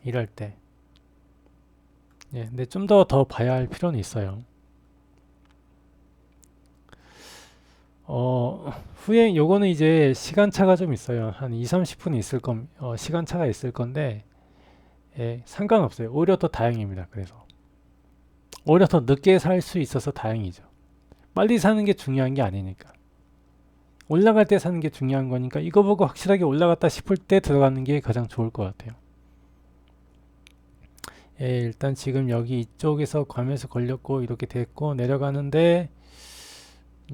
이럴 때. 근데 좀 더 봐야 할 필요는 있어요. 후행 요거는 이제 시간차가 좀 있어요. 한 2, 30분 있을 시간차가 있을 건데, 상관없어요. 오히려 더 다행입니다. 그래서 오히려 더 늦게 살 수 있어서 다행이죠. 빨리 사는 게 중요한 게 아니니까. 올라갈 때 사는 게 중요한 거니까 이거 보고 확실하게 올라갔다 싶을 때 들어가는 게 가장 좋을 것 같아요. 예, 일단 지금 여기 이쪽에서 과매수 걸렸고 이렇게 됐고 내려가는데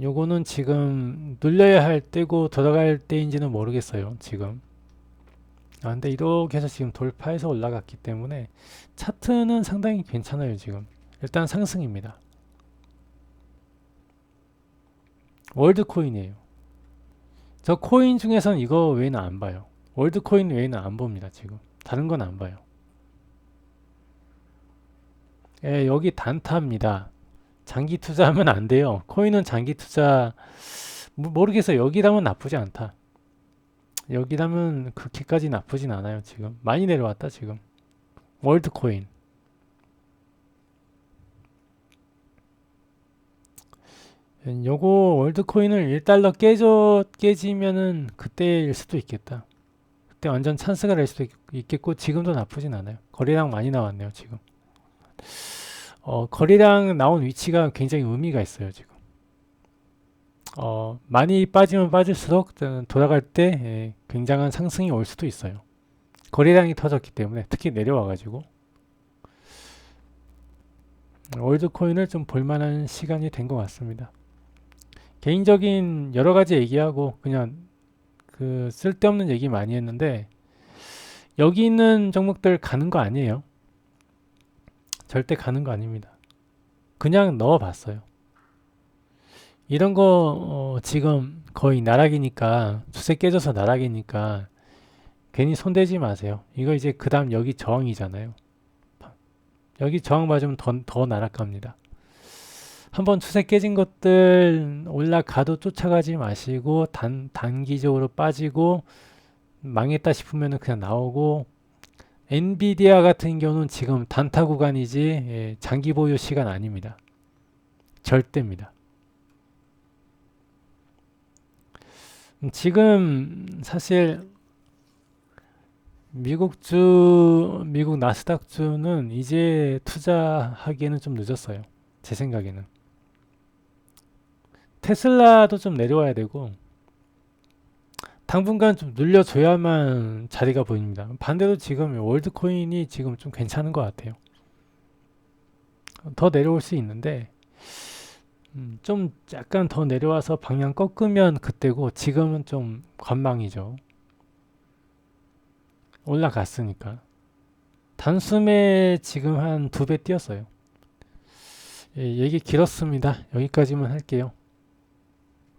요거는 지금 눌려야 할 때고 들어갈 때인지는 모르겠어요. 지금. 근데 이렇게 해서 지금 돌파해서 올라갔기 때문에 차트는 상당히 괜찮아요. 지금 일단 상승입니다. 월드코인이에요. 저 코인 중에서는 이거 외에는 안 봐요. 월드코인 외에는 안 봅니다. 지금 다른 건 안 봐요. 예, 여기 단타입니다. 장기 투자하면 안 돼요. 코인은 장기 투자 모르겠어요. 여기라면 나쁘지 않다. 여기라면 그렇게까지 나쁘진 않아요. 지금 많이 내려왔다. 지금 월드코인 요거 월드코인을 1달러 깨지면은 그때일 수도 있겠다. 그때 완전 찬스가 될 수도 있겠고 지금도 나쁘진 않아요. 거래량 많이 나왔네요. 지금 거래량 나온 위치가 굉장히 의미가 있어요. 지금 많이 빠지면 빠질수록 돌아갈 때 굉장한 상승이 올 수도 있어요. 거래량이 터졌기 때문에 특히 내려와가지고 월드코인을 좀 볼만한 시간이 된 것 같습니다. 개인적인 여러 가지 얘기하고 그냥 그 쓸데없는 얘기 많이 했는데 여기 있는 종목들 가는 거 아니에요. 절대 가는 거 아닙니다. 그냥 넣어봤어요. 이런 거 지금 거의 나락이니까 추세 깨져서 나락이니까 괜히 손대지 마세요. 이거 이제 그 다음 여기 저항이잖아요. 여기 저항 맞으면 더 나락갑니다. 한번 추세 깨진 것들 올라가도 쫓아가지 마시고 단기적으로 빠지고 망했다 싶으면 그냥 나오고 엔비디아 같은 경우는 지금 단타 구간이지 장기 보유 시간 아닙니다. 절대입니다. 지금 사실 미국 나스닥주는 이제 투자하기에는 좀 늦었어요. 제 생각에는. 테슬라도 좀 내려와야 되고 당분간 좀 눌려줘야만 자리가 보입니다. 반대로 지금 월드코인이 지금 좀 괜찮은 것 같아요. 더 내려올 수 있는데 좀 약간 더 내려와서 방향 꺾으면 그때고 지금은 좀 관망이죠. 올라갔으니까. 단숨에 지금 한 2배 뛰었어요. 예, 얘기 길었습니다. 여기까지만 할게요.